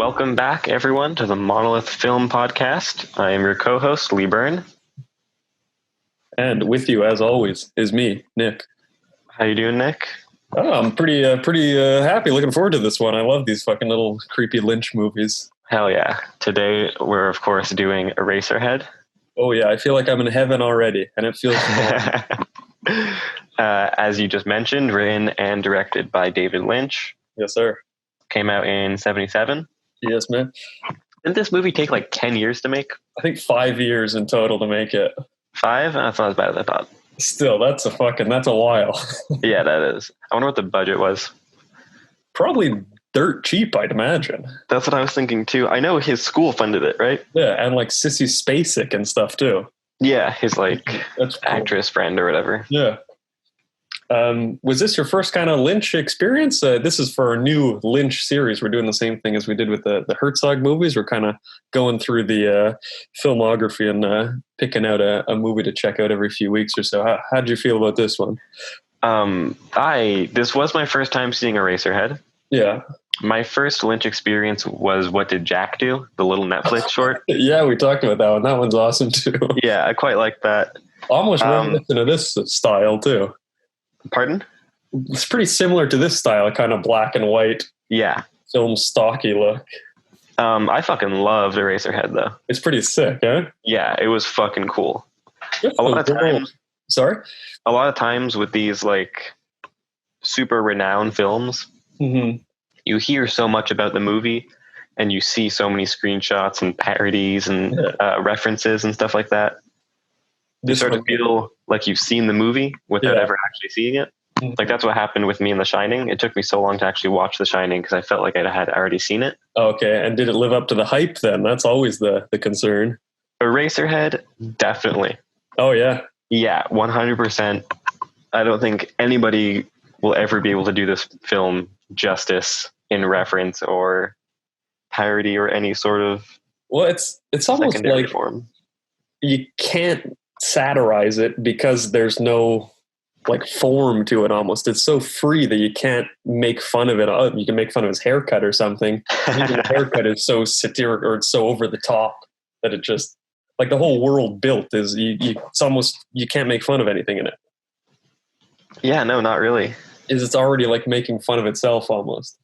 Welcome back, everyone, to the Monolith Film Podcast. I am your co-host, Lee Byrne. And with you, as always, is me, Nick. How you doing, Nick? Oh, I'm pretty happy. Looking forward to this one. I love these fucking little creepy Lynch movies. Hell yeah. Today, we're, of course, doing Eraserhead. Oh, yeah. I feel like I'm in heaven already, and it feels fun. As you just mentioned, written and directed by David Lynch. Yes, sir. Came out in 1977. Yes, man. Didn't this movie take like 10 years to make? I think 5 years in total to make it. 5? That's not as bad as I thought. Still, that's a while. Yeah, that is. I wonder what the budget was. Probably dirt cheap, I'd imagine. That's what I was thinking too. I know his school funded it, right? Yeah, and like Sissy Spacek and stuff too. Yeah, his like That's cool. actress friend or whatever. Yeah. Was this your first kind of Lynch experience? This is for our new Lynch series. We're doing the same thing as we did with the Herzog movies. We're kind of going through the filmography and picking out a movie to check out every few weeks or so. How did you feel about this one? This was my first time seeing Eraserhead. Yeah. My first Lynch experience was What Did Jack Do? The little Netflix short. Yeah, we talked about that one. That one's awesome too. Yeah, I quite like that. Almost reminiscent of this style too. Pardon? It's pretty similar to this style, kind of black and white. Yeah. Film stocky look. I fucking loved Eraserhead though. It's pretty sick, eh? Yeah, it was fucking cool. A lot of times with these like super renowned films, you hear so much about the movie and you see so many screenshots and parodies and references and stuff like that. You sort of feel like you've seen the movie without ever actually seeing it. Like that's what happened with me in The Shining. It took me so long to actually watch The Shining because I felt like I had already seen it. Okay, and did it live up to the hype then? That's always the concern. Eraserhead, definitely. Oh yeah. Yeah, 100%. I don't think anybody will ever be able to do this film justice in reference or parody or any sort of it's almost like form. You can't satirize it because there's no like form to it. Almost it's so free that you can't make fun of it. You can make fun of his haircut or something. Even the haircut is so satiric or it's so over the top that it just like the whole world built is it's almost you can't make fun of anything in it. Yeah, no, not really. It's already like making fun of itself almost.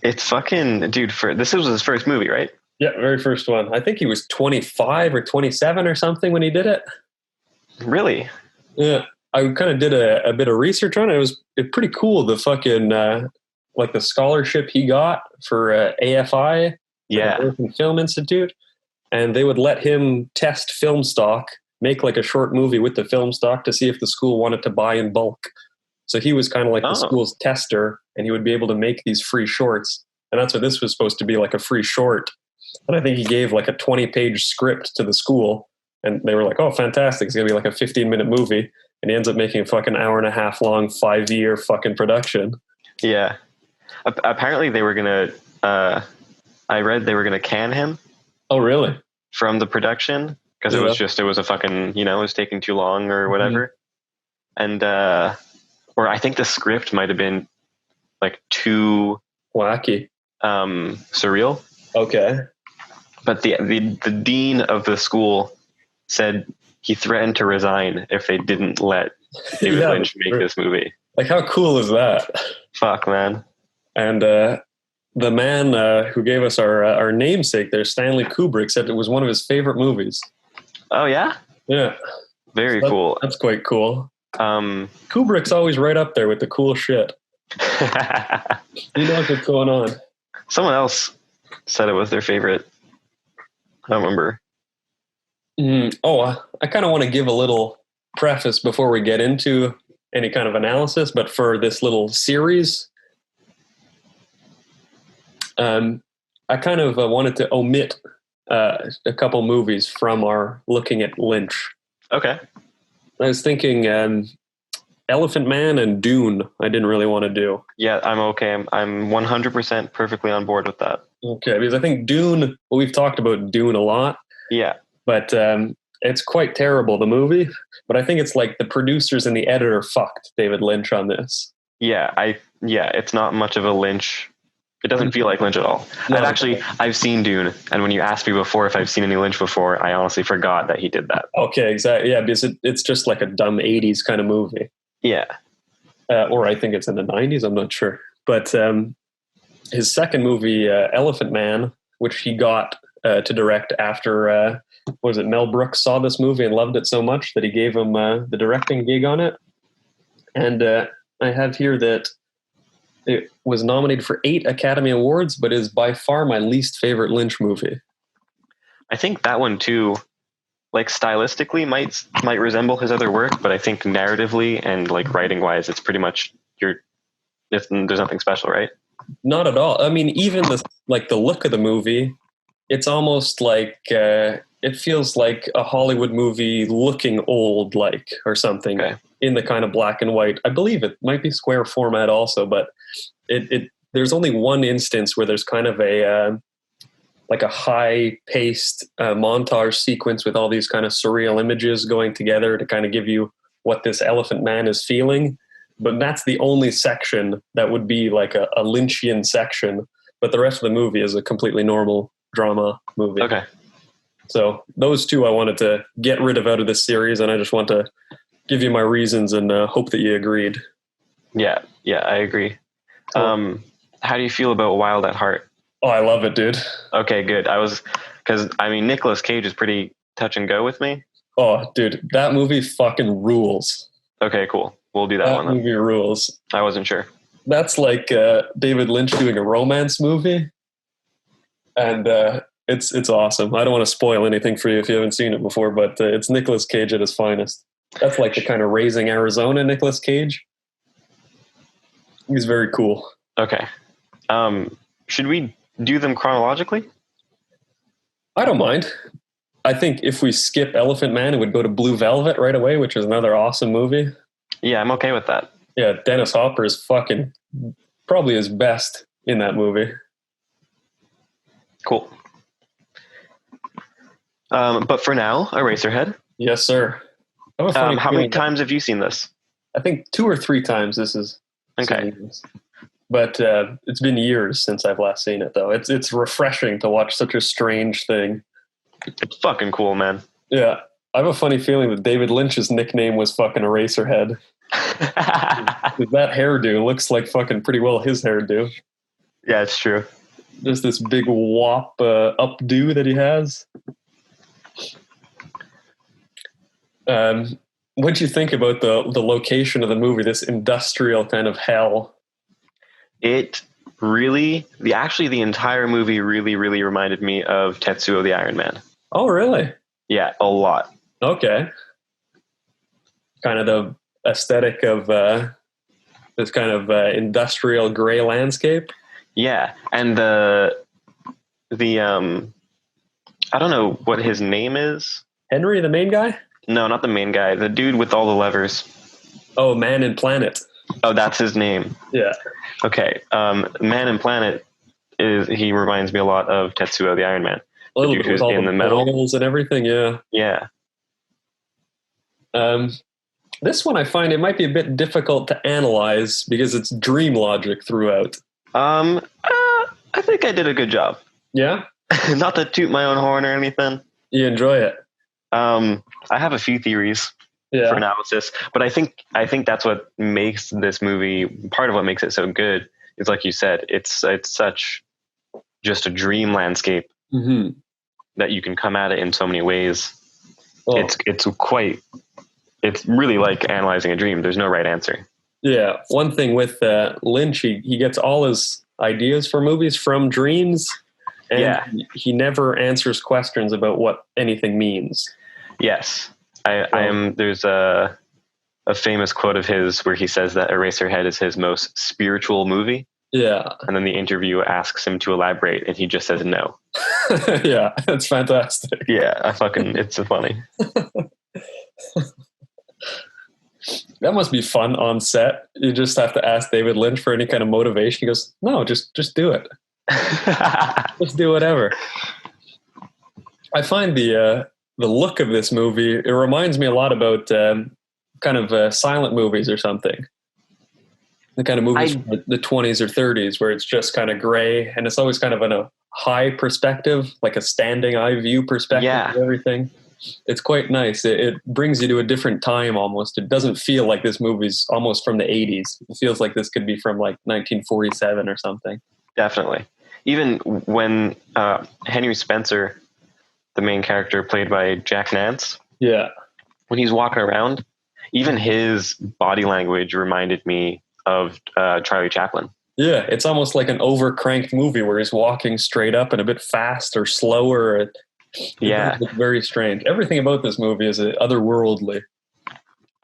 It's fucking dude. This was his first movie, right? Yeah, very first one. I think he was 25 or 27 or something when he did it. Really? Yeah. I kind of did a bit of research on it. It was pretty cool. The fucking, like the scholarship he got for AFI, the American Film Institute, and they would let him test film stock, make like a short movie with the film stock to see if the school wanted to buy in bulk. So he was kind of like the school's tester, and he would be able to make these free shorts. And that's what this was supposed to be, like a free short. And I think he gave like a 20-page script to the school, and they were like, oh, fantastic. It's going to be like a 15-minute movie. And he ends up making a fucking hour-and-a-half long, 5-year fucking production. Yeah. Apparently they were going to, I read they were going to can him. Oh, really? From the production. Because it was a fucking, it was taking too long or whatever. And, or I think the script might have been like too wacky, surreal. Okay. But the dean of the school said he threatened to resign if they didn't let David Lynch make this movie. Like, how cool is that? Fuck, man. And the man who gave us our namesake there, Stanley Kubrick, said it was one of his favorite movies. Oh, yeah? Yeah. Very cool. That's quite cool. Kubrick's always right up there with the cool shit. He knows what's going on. Someone else said it was their favorite. I don't remember. I kind of want to give a little preface before we get into any kind of analysis, but for this little series, I kind of wanted to omit a couple movies from our looking at Lynch. Okay. I was thinking Elephant Man and Dune I didn't really want to do. Yeah, I'm okay. I'm 100% perfectly on board with that. Okay, because I think Dune, we've talked about Dune a lot. Yeah. But it's quite terrible, the movie. But I think it's like the producers and the editor fucked David Lynch on this. Yeah, it's not much of a Lynch It doesn't feel like Lynch at all. No, I've seen Dune, and when you asked me before if I've seen any Lynch before, I honestly forgot that he did that. Okay, exactly. Yeah, because it's just like a dumb 80s kind of movie. Yeah. Or I think it's in the 90s, I'm not sure. But his second movie, Elephant Man, which he got to direct after, Mel Brooks saw this movie and loved it so much that he gave him the directing gig on it. And I have here that it was nominated for 8 Academy Awards, but is by far my least favorite Lynch movie. I think that one too, like stylistically might resemble his other work, but I think narratively and like writing wise, it's pretty much there's nothing special, right? Not at all. I mean, even the look of the movie, it's almost like it feels like a Hollywood movie looking old, like, or something. Okay. In the kind of black and white. I believe it might be square format also, but there's only one instance where there's kind of a high-paced montage sequence with all these kind of surreal images going together to kind of give you what this elephant man is feeling. But that's the only section that would be like a Lynchian section. But the rest of the movie is a completely normal drama movie. Okay. So those two I wanted to get rid of out of this series, and I just want to give you my reasons and hope that you agreed. Yeah, I agree. Cool. How do you feel about Wild at Heart? Oh, I love it, dude. Okay, good. Because Nicolas Cage is pretty touch and go with me. Oh, dude, that movie fucking rules. Okay, cool. We'll do that one. That movie rules. I wasn't sure. That's like David Lynch doing a romance movie. And it's awesome. I don't want to spoil anything for you if you haven't seen it before, but it's Nicolas Cage at his finest. That's like the kind of Raising Arizona Nicolas Cage. He's very cool. Okay. Should we do them chronologically? I don't mind. I think if we skip Elephant Man, it would go to Blue Velvet right away, which is another awesome movie. Yeah, I'm okay with that. Yeah, Dennis Hopper is fucking probably his best in that movie. Cool. But for now, Eraserhead. Yes, sir. How many times have you seen this? I think 2 or 3 times this is. Okay. But it's been years since I've last seen it, though. It's refreshing to watch such a strange thing. It's fucking cool, man. Yeah. I have a funny feeling that David Lynch's nickname was fucking Eraserhead. That hairdo looks like fucking pretty well his hairdo. Yeah, it's true. Just this big wop updo that he has. What'd you think about the location of the movie, this industrial kind of hell? It really, the entire movie really, really reminded me of Tetsuo the Iron Man. Oh, really? Yeah, a lot. Okay. Kind of the aesthetic of this kind of industrial gray landscape. Yeah, and the I don't know what his name is. Henry, the main guy? No, not the main guy. The dude with all the levers. Oh, Man and Planet. Oh, that's his name. Yeah. Okay. Man and Planet he reminds me a lot of Tetsuo the Iron Man. A little bit with all in the metals and everything. Yeah. Yeah. This one I find it might be a bit difficult to analyze because it's dream logic throughout. I think I did a good job. Yeah? Not to toot my own horn or anything. You enjoy it? I have a few theories for analysis, but I think that's what makes this movie, part of what makes it so good is, like you said, it's such just a dream landscape that you can come at it in so many ways. Well, it's really like analyzing a dream. There's no right answer. Yeah. One thing with Lynch, he gets all his ideas for movies from dreams, and he never answers questions about what anything means. Yes. There's a famous quote of his where he says that Eraserhead is his most spiritual movie. Yeah. And then the interviewer asks him to elaborate, and he just says no. Yeah, that's fantastic. Yeah, it's so funny. That must be fun on set. You just have to ask David Lynch for any kind of motivation. He goes, no, just do it. Just do whatever. I find the look of this movie, it reminds me a lot about kind of silent movies or something. The kind of movies from the 20s or 30s where it's just kind of gray and it's always kind of in a high perspective, like a standing eye view perspective of everything. It's quite nice. It brings you to a different time almost. It doesn't feel like this movie's almost from the 80s. It feels like this could be from like 1947 or something. Definitely. Even when Henry Spencer, the main character played by Jack Nance, when he's walking around, even his body language reminded me of Charlie Chaplin. Yeah, it's almost like an overcranked movie where he's walking straight up and a bit fast or slower. It's very strange. Everything about this movie is otherworldly.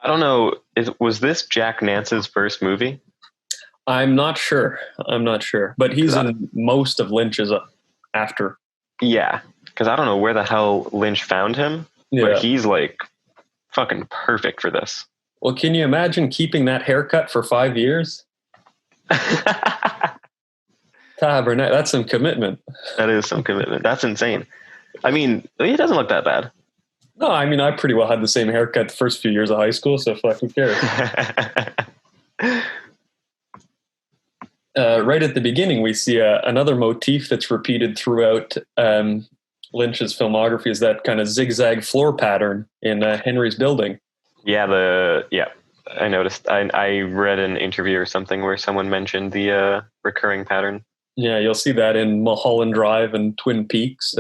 I don't know. Was this Jack Nance's first movie? I'm not sure. But he's in most of Lynch's after. Yeah, because I don't know where the hell Lynch found him, but he's like fucking perfect for this. Well, can you imagine keeping that haircut for 5 years? Tabernacle, that's some commitment. That is some commitment. That's insane. I mean, he doesn't look that bad. No, I mean, I pretty well had the same haircut the first few years of high school, so fuck, who cares? Right at the beginning, we see another motif that's repeated throughout Lynch's filmography is that kind of zigzag floor pattern in Henry's building. Yeah, I noticed. I read an interview or something where someone mentioned the recurring pattern. Yeah, you'll see that in Mulholland Drive and Twin Peaks.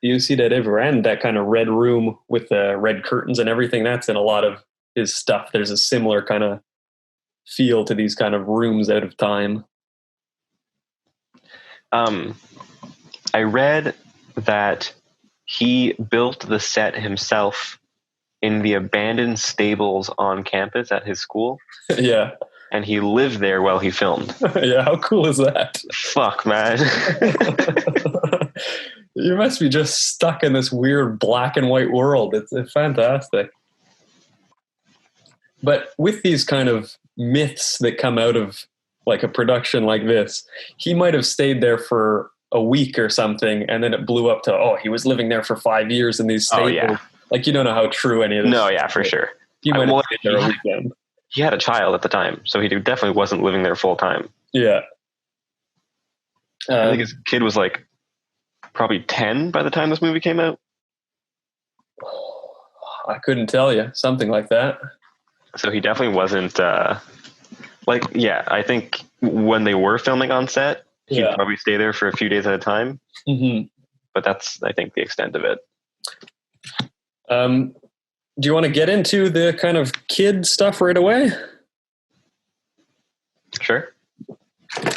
You see that everywhere. And that kind of red room with the red curtains and everything, that's in a lot of his stuff. There's a similar kind of feel to these kind of rooms out of time. I read that he built the set himself in the abandoned stables on campus at his school. Yeah. And he lived there while he filmed. Yeah, how cool is that? Fuck, man. You must be just stuck in this weird black and white world. It's fantastic. But with these kind of myths that come out of like a production like this, he might have stayed there for a week or something, and then it blew up to, he was living there for 5 years in these stables. Yeah. Like, you don't know how true any of this is. For sure. He might have stayed there a weekend. He had a child at the time, so he definitely wasn't living there full time. Yeah. I think his kid was like probably 10 by the time this movie came out. I couldn't tell you. Something like that. So he definitely wasn't I think when they were filming on set, he'd probably stay there for a few days at a time. Mm-hmm. But that's, I think, the extent of it. Do you want to get into the kind of kid stuff right away? Sure.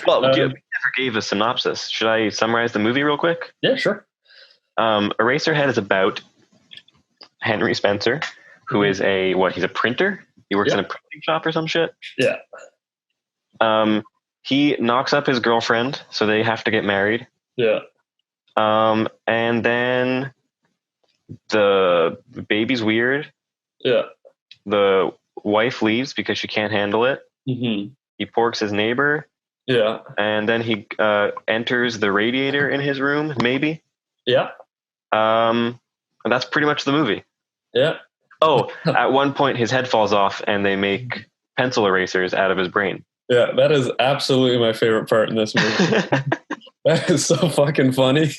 Well, you never gave a synopsis. Should I summarize the movie real quick? Yeah, sure. Eraserhead is about Henry Spencer, who is he's a printer? He works in a printing shop or some shit? Yeah. He knocks up his girlfriend, so they have to get married. Yeah. And then the baby's weird. Yeah. The wife leaves because she can't handle it. Mm-hmm. He porks his neighbor. Yeah. And then he enters the radiator in his room, maybe. Yeah. And that's pretty much the movie. Yeah. Oh, at one point his head falls off and they make pencil erasers out of his brain. Yeah, that is absolutely my favorite part in this movie. That is so fucking funny.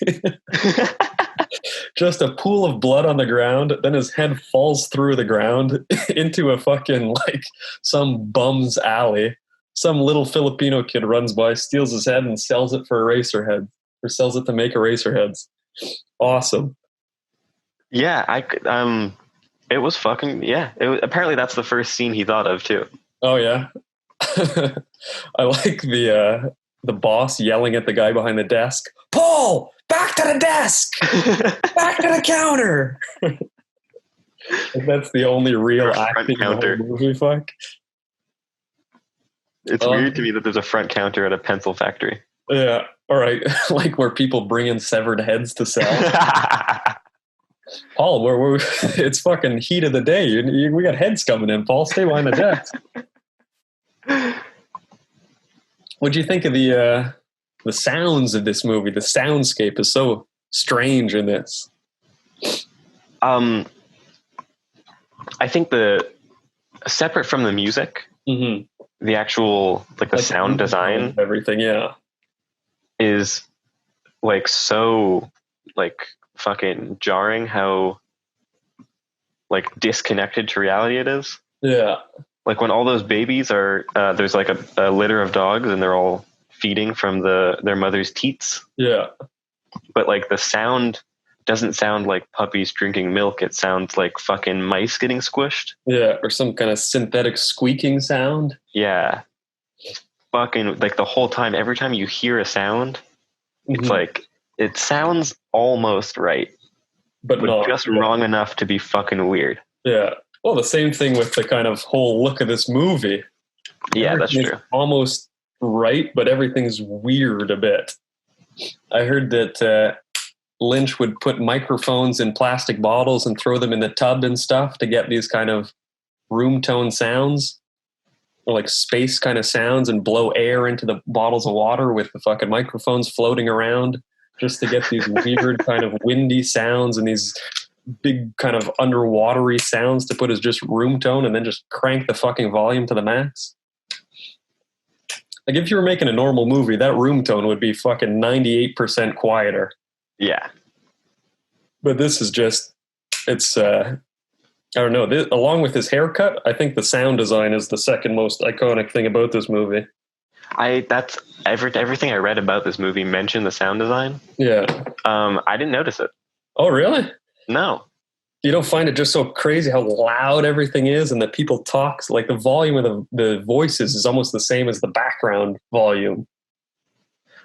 Just a pool of blood on the ground, then his head falls through the ground into a fucking, like, some bum's alley. Some little Filipino kid runs by, steals his head, and sells it for Eraserhead. Or sells it to make Eraserheads. Awesome. Yeah, it was fucking, apparently that's the first scene he thought of, too. Oh, yeah? I like the boss yelling at the guy behind the desk, Paul, back to the desk, back to the counter. That's the only real acting counter in the movie. Fuck. It's weird to me that there's a front counter at a pencil factory. Yeah, all right. Like where people bring in severed heads to sell. Paul, we're it's fucking heat of the day. We got heads coming in. Paul, stay behind the desk. What'd you think of the sounds of this movie? The soundscape is so strange in this. I think separate from the music, the actual like the sound design, everything, yeah, is like so like fucking jarring how like disconnected to reality it is. Yeah. Like when all those babies are there's like a litter of dogs and they're all feeding from their mother's teats. Yeah. But like the sound doesn't sound like puppies drinking milk. It sounds like fucking mice getting squished. Yeah, or some kind of synthetic squeaking sound. Yeah. Fucking like the whole time, every time you hear a sound, it's like it sounds almost right. But not just wrong enough to be fucking weird. Yeah. Well, the same thing with the kind of whole look of this movie. Yeah, that's true. Almost right, but everything's weird a bit. I heard that Lynch would put microphones in plastic bottles and throw them in the tub and stuff to get these kind of room tone sounds, or like space kind of sounds, and blow air into the bottles of water with the fucking microphones floating around just to get these weird kind of windy sounds and these big kind of underwatery sounds to put as just room tone, and then just crank the fucking volume to the max. Like if you were making a normal movie, that room tone would be fucking 98% quieter. Yeah. But this is just, it's, I don't know. Along with his haircut, I think the sound design is the second most iconic thing about this movie. That's everything I read about this movie mentioned the sound design. Yeah. I didn't notice it. Oh, really? No. You don't find it just so crazy how loud everything is and that people talk? Like the volume of the voices is almost the same as the background volume.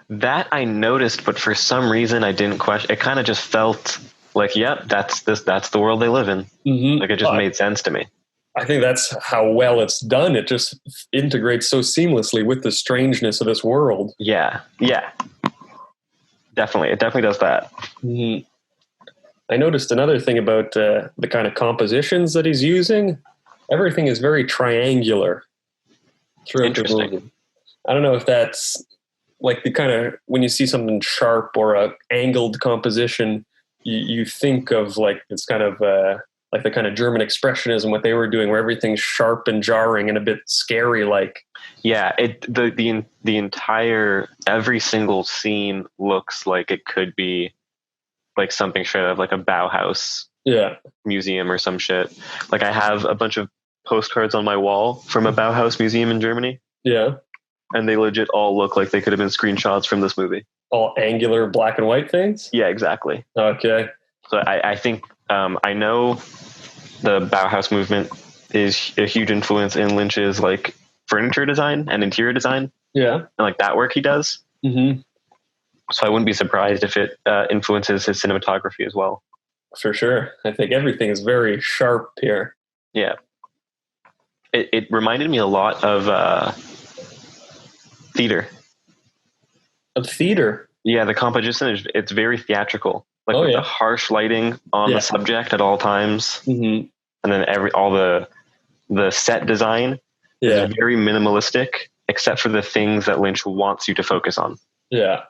That I noticed, but for some reason I didn't question. It kind of just felt like, yep, that's the world they live in. Mm-hmm. Like it just made sense to me. I think that's how well it's done. It just integrates so seamlessly with the strangeness of this world. Yeah. Yeah. Definitely. It definitely does that. Mm-hmm. I noticed another thing about the kind of compositions that he's using. Everything is very triangular throughout the movie. I don't know if that's like the kind of, when you see something sharp or a angled composition, you think of like it's kind of like the kind of German expressionism, what they were doing, where everything's sharp and jarring and a bit scary. Like, yeah, the entire, every single scene looks like it could be like something straight out of like a Bauhaus museum or some shit. Like I have a bunch of postcards on my wall from a Bauhaus museum in Germany. Yeah. And they legit all look like they could have been screenshots from this movie. All angular black and white things? Yeah, exactly. Okay. So I think, I know the Bauhaus movement is a huge influence in Lynch's like furniture design and interior design. Yeah. And like that work he does. Mm-hmm. So I wouldn't be surprised if it influences his cinematography as well. For sure. I think everything is very sharp here. Yeah. It reminded me a lot of theater. Of theater? Yeah, the composition, it's very theatrical. Like with the harsh lighting on the subject at all times. Mm-hmm. And then all the set design is very minimalistic, except for the things that Lynch wants you to focus on. Yeah.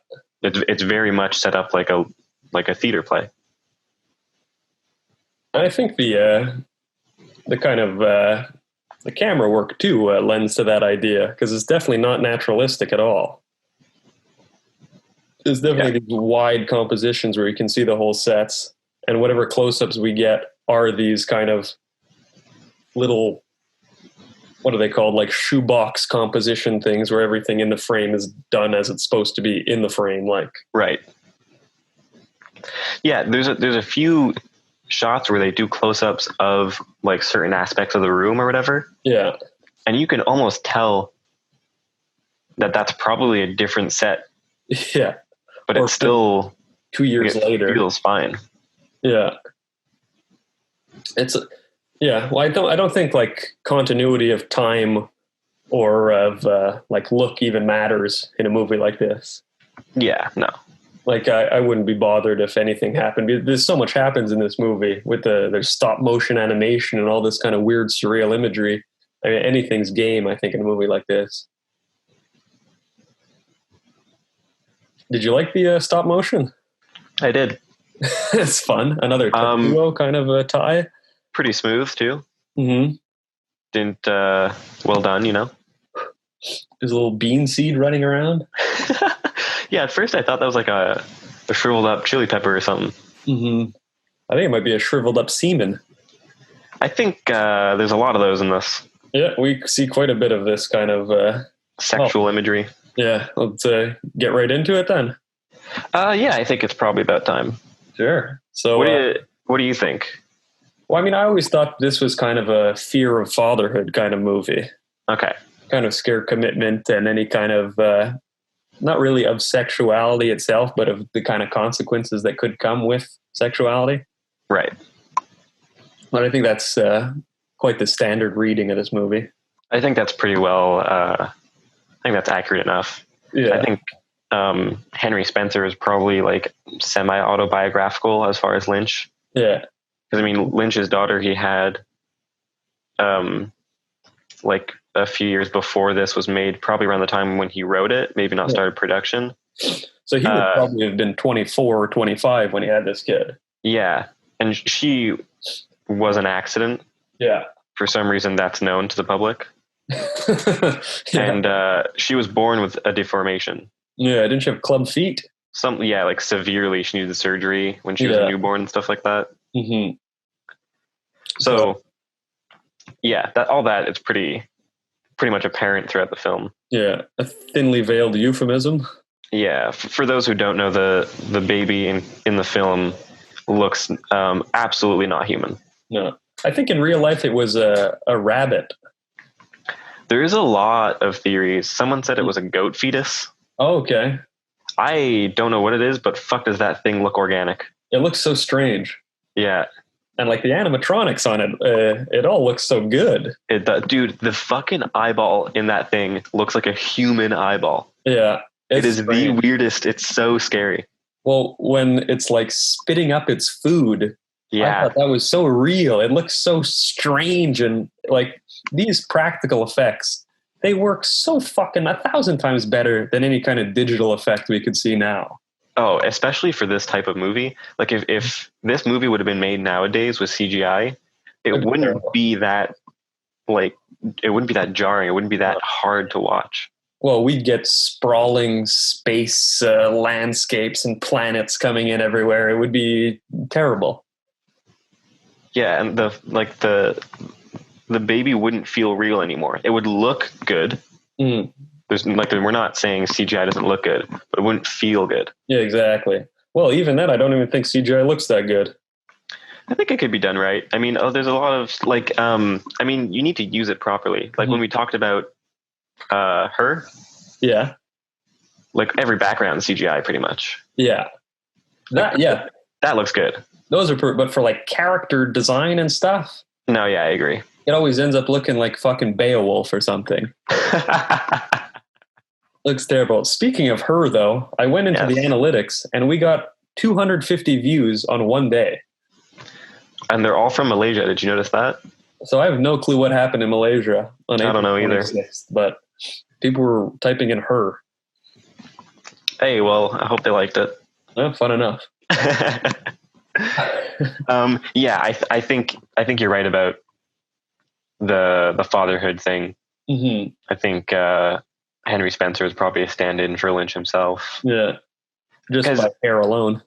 It's very much set up like a theater play. I think the kind of the camera work too lends to that idea, because it's definitely not naturalistic at all. There's definitely these wide compositions where you can see the whole sets, and whatever close-ups we get are these kind of little, what are they called, like shoebox composition things where everything in the frame is done as it's supposed to be in the frame, like. Right. Yeah, there's a few shots where they do close-ups of like certain aspects of the room or whatever. Yeah. And you can almost tell that that's probably a different set. Yeah. But it's still 2 years later. It feels fine. Yeah. Well, I don't think like continuity of time or of like look even matters in a movie like this. Yeah, no. Like I wouldn't be bothered if anything happened. There's so much happens in this movie with there's stop motion animation and all this kind of weird surreal imagery. I mean, anything's game, I think, in a movie like this. Did you like the stop motion? I did. It's fun. Another duo kind of a tie. Pretty smooth too. Mm-hmm. Didn't well done, you know. His little bean seed running around. Yeah, at first I thought that was like a shriveled up chili pepper or something. Mm-hmm. I think it might be a shriveled up semen. I think there's a lot of those in this. Yeah, we see quite a bit of this kind of sexual imagery. Yeah, let's get right into it then. Yeah, I think it's probably about time. Sure. So, what do you think? Well, I mean, I always thought this was kind of a fear of fatherhood kind of movie. Okay. Kind of scare commitment and any kind of not really of sexuality itself, but of the kind of consequences that could come with sexuality. Right. But I think that's quite the standard reading of this movie. I think that's pretty well. I think that's accurate enough. Yeah. I think Henry Spencer is probably like semi-autobiographical as far as Lynch. Yeah. Because I mean, Lynch's daughter, he had like a few years before this was made, probably around the time when he wrote it, maybe not started production. So he would probably have been 24 or 25 when he had this kid. Yeah. And she was an accident. Yeah. For some reason, that's known to the public. Yeah. And she was born with a deformation. Yeah, didn't she have club feet? Like severely. She needed surgery when she was a newborn and stuff like that. Mm-hmm. So, yeah, all that is pretty much apparent throughout the film. Yeah, a thinly veiled euphemism. Yeah, for those who don't know, the baby in the film looks absolutely not human. No, I think in real life it was a rabbit. There is a lot of theories. Someone said it was a goat fetus. Oh, okay. I don't know what it is, but fuck, does that thing look organic? It looks so strange. Yeah. And like the animatronics on it, it all looks so good. Dude, the fucking eyeball in that thing looks like a human eyeball. Yeah. It is strange. The weirdest. It's so scary. Well, when it's like spitting up its food. Yeah. I thought that was so real. It looks so strange. And like these practical effects, they work so fucking 1,000 times better than any kind of digital effect we could see now. Oh, especially for this type of movie. Like if this movie would have been made nowadays with CGI, it wouldn't be that jarring. It wouldn't be that hard to watch. Well, we'd get sprawling space landscapes and planets coming in everywhere. It would be terrible. Yeah, and the baby wouldn't feel real anymore. It would look good. Mm. We're not saying CGI doesn't look good, but it wouldn't feel good. Yeah, exactly. Well, even then, I don't even think CGI looks that good. I think it could be done right. I mean, there's a lot of you need to use it properly. Like when we talked about her. Yeah. Like every background CGI pretty much. Yeah. That looks good. Those are, but for like character design and stuff. No, yeah, I agree. It always ends up looking like fucking Beowulf or something. Looks terrible. Speaking of her, though, I went into the analytics and we got 250 views on one day. And they're all from Malaysia. Did you notice that? So I have no clue what happened in Malaysia on April 26th, I don't know either. But people were typing in her. Hey, well, I hope they liked it. Well, fun enough. Yeah, I think you're right about the fatherhood thing. Mm-hmm. I think Henry Spencer is probably a stand-in for Lynch himself. Yeah, just by hair alone.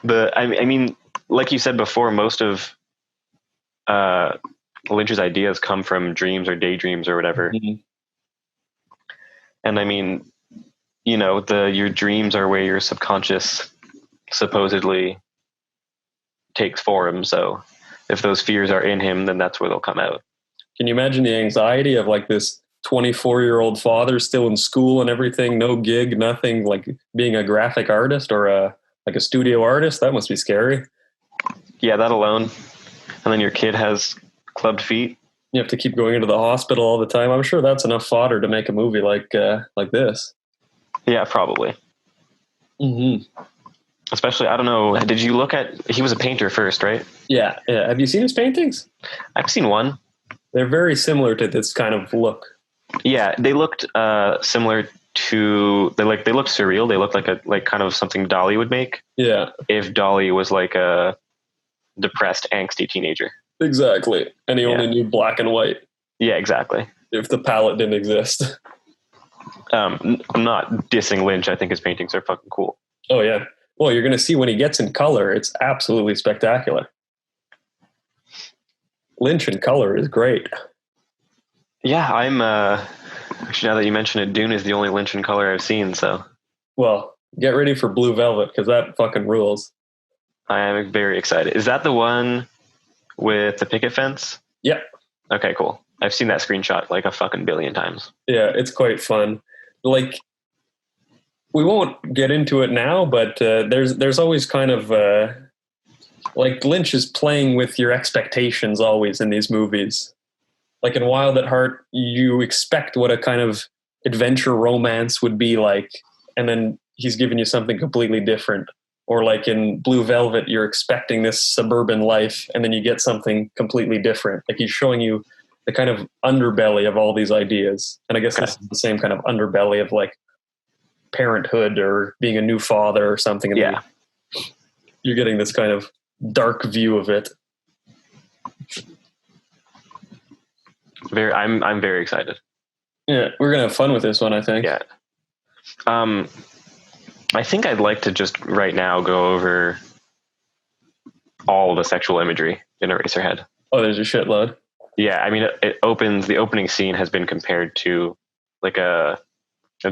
But I mean, like you said before, most of Lynch's ideas come from dreams or daydreams or whatever. Mm-hmm. And I mean, your dreams are where your subconscious supposedly takes form. So if those fears are in him, then that's where they'll come out. Can you imagine the anxiety of like this 24-year-old father still in school and everything, no gig, nothing, like being a graphic artist or a studio artist? That must be scary. Yeah, that alone. And then your kid has clubbed feet. You have to keep going into the hospital all the time. I'm sure that's enough fodder to make a movie like this. Yeah, probably. Mm-hmm. Especially, I don't know, did you look at, he was a painter first, right? Yeah. Have you seen his paintings? I've seen one. They're very similar to this kind of look. Yeah, they looked similar to, they looked surreal. They looked like kind of something Dali would make. Yeah. If Dali was like a depressed, angsty teenager. Exactly. And he only knew black and white. Yeah, exactly. If the palette didn't exist. I'm not dissing Lynch. I think his paintings are fucking cool. Oh yeah. Well, you're going to see when he gets in color. It's absolutely spectacular. Lynch in color is great. Yeah, I'm actually, now that you mention it, Dune is the only Lynch in color I've seen, so. Well, get ready for Blue Velvet, because that fucking rules. I am very excited. Is that the one with the picket fence? Yep. Okay, cool. I've seen that screenshot like a fucking billion times. Yeah, it's quite fun. Like, we won't get into it now, but there's always kind of like Lynch is playing with your expectations always in these movies. Like in Wild at Heart, you expect what a kind of adventure romance would be like, and then he's giving you something completely different. Or like in Blue Velvet, you're expecting this suburban life, and then you get something completely different. Like he's showing you the kind of underbelly of all these ideas. And I guess this is the same kind of underbelly of like parenthood or being a new father or something. And yeah. You're getting this kind of dark view of it. I'm very excited. Yeah, we're gonna have fun with this one, I think. Yeah. I think I'd like to just right now go over all the sexual imagery in Eraserhead. Oh, there's a shitload. Yeah, I mean, it opens. The opening scene has been compared to like a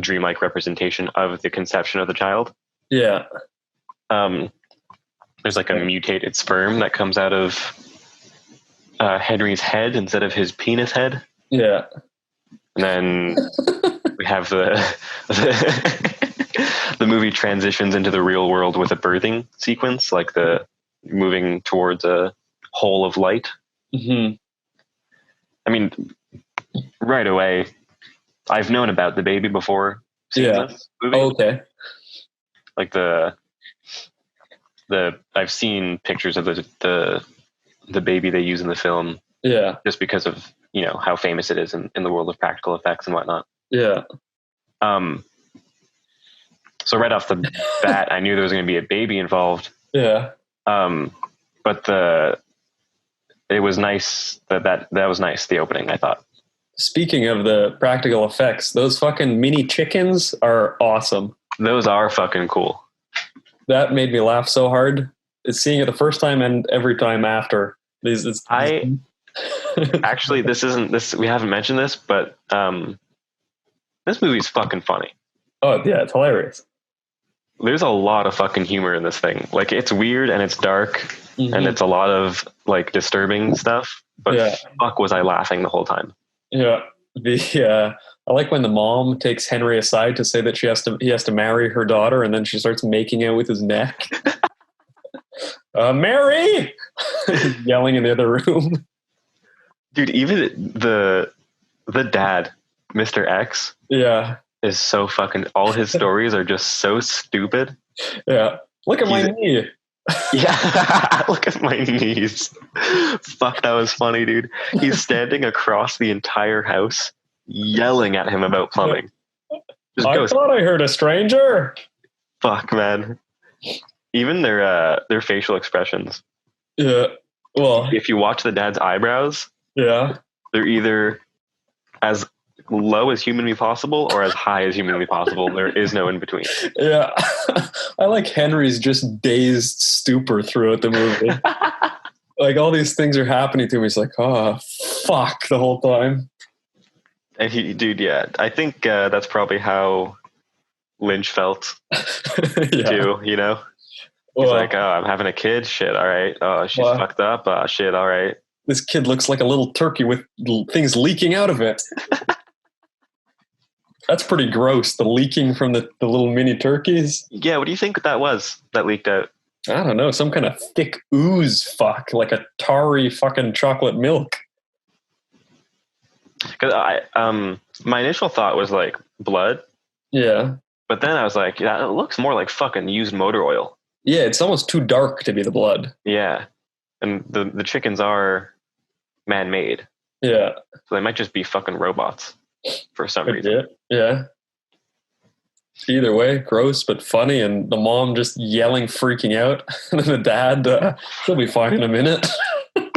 dreamlike representation of the conception of the child. Yeah. There's like a mutated sperm that comes out of Henry's head instead of his penis head. Yeah. And then we have the movie transitions into the real world with a birthing sequence, like the moving towards a hole of light. Mm-hmm. I mean, right away, I've known about the baby before seeing this movie. Oh, okay. Like I've seen pictures of the baby they use in the film. Yeah. Just because of, how famous it is in the world of practical effects and whatnot. Yeah. So right off the bat, I knew there was going to be a baby involved. Yeah. But it was nice that was nice, the opening, I thought. Speaking of the practical effects, those fucking mini chickens are awesome. Those are fucking cool. That made me laugh so hard. It's seeing it the first time and every time after. Actually, we haven't mentioned this, but this movie's fucking funny. Oh yeah, it's hilarious. There's a lot of fucking humor in this thing. Like, it's weird and it's dark, and it's a lot of like disturbing stuff, but fuck was I laughing the whole time. Yeah. I like when the mom takes Henry aside to say that he has to marry her daughter, and then she starts making out with his neck. Mary! Yelling in the other room. Dude, even the dad, Mr. X, is so fucking, all his stories are just so stupid. Yeah. Look at my knee. Yeah, look at my knees. Fuck, that was funny, dude. He's standing across the entire house yelling at him about plumbing. I thought I heard a stranger. Fuck, man. Even their facial expressions. Yeah. Well, if you watch the dad's eyebrows, they're either as low as humanly possible or as high as humanly possible. There is no in between. Yeah. I like Henry's just dazed stupor throughout the movie. Like, all these things are happening to him. He's like, oh, fuck, the whole time. And I think that's probably how Lynch felt too, He's like, oh, I'm having a kid. Shit, all right. Oh, she's fucked up. Shit, all right. This kid looks like a little turkey with things leaking out of it. That's pretty gross, the leaking from the little mini turkeys. Yeah, what do you think that was that leaked out? I don't know, some kind of thick ooze fuck, like a tarry fucking chocolate milk. Because my initial thought was like blood. Yeah. But then I was like, yeah, it looks more like fucking used motor oil. Yeah, it's almost too dark to be the blood. Yeah. And the chickens are man-made. Yeah. So they might just be fucking robots for some reason. Yeah. Either way, gross but funny, and the mom just yelling, freaking out. And then the dad, he'll be fine in a minute.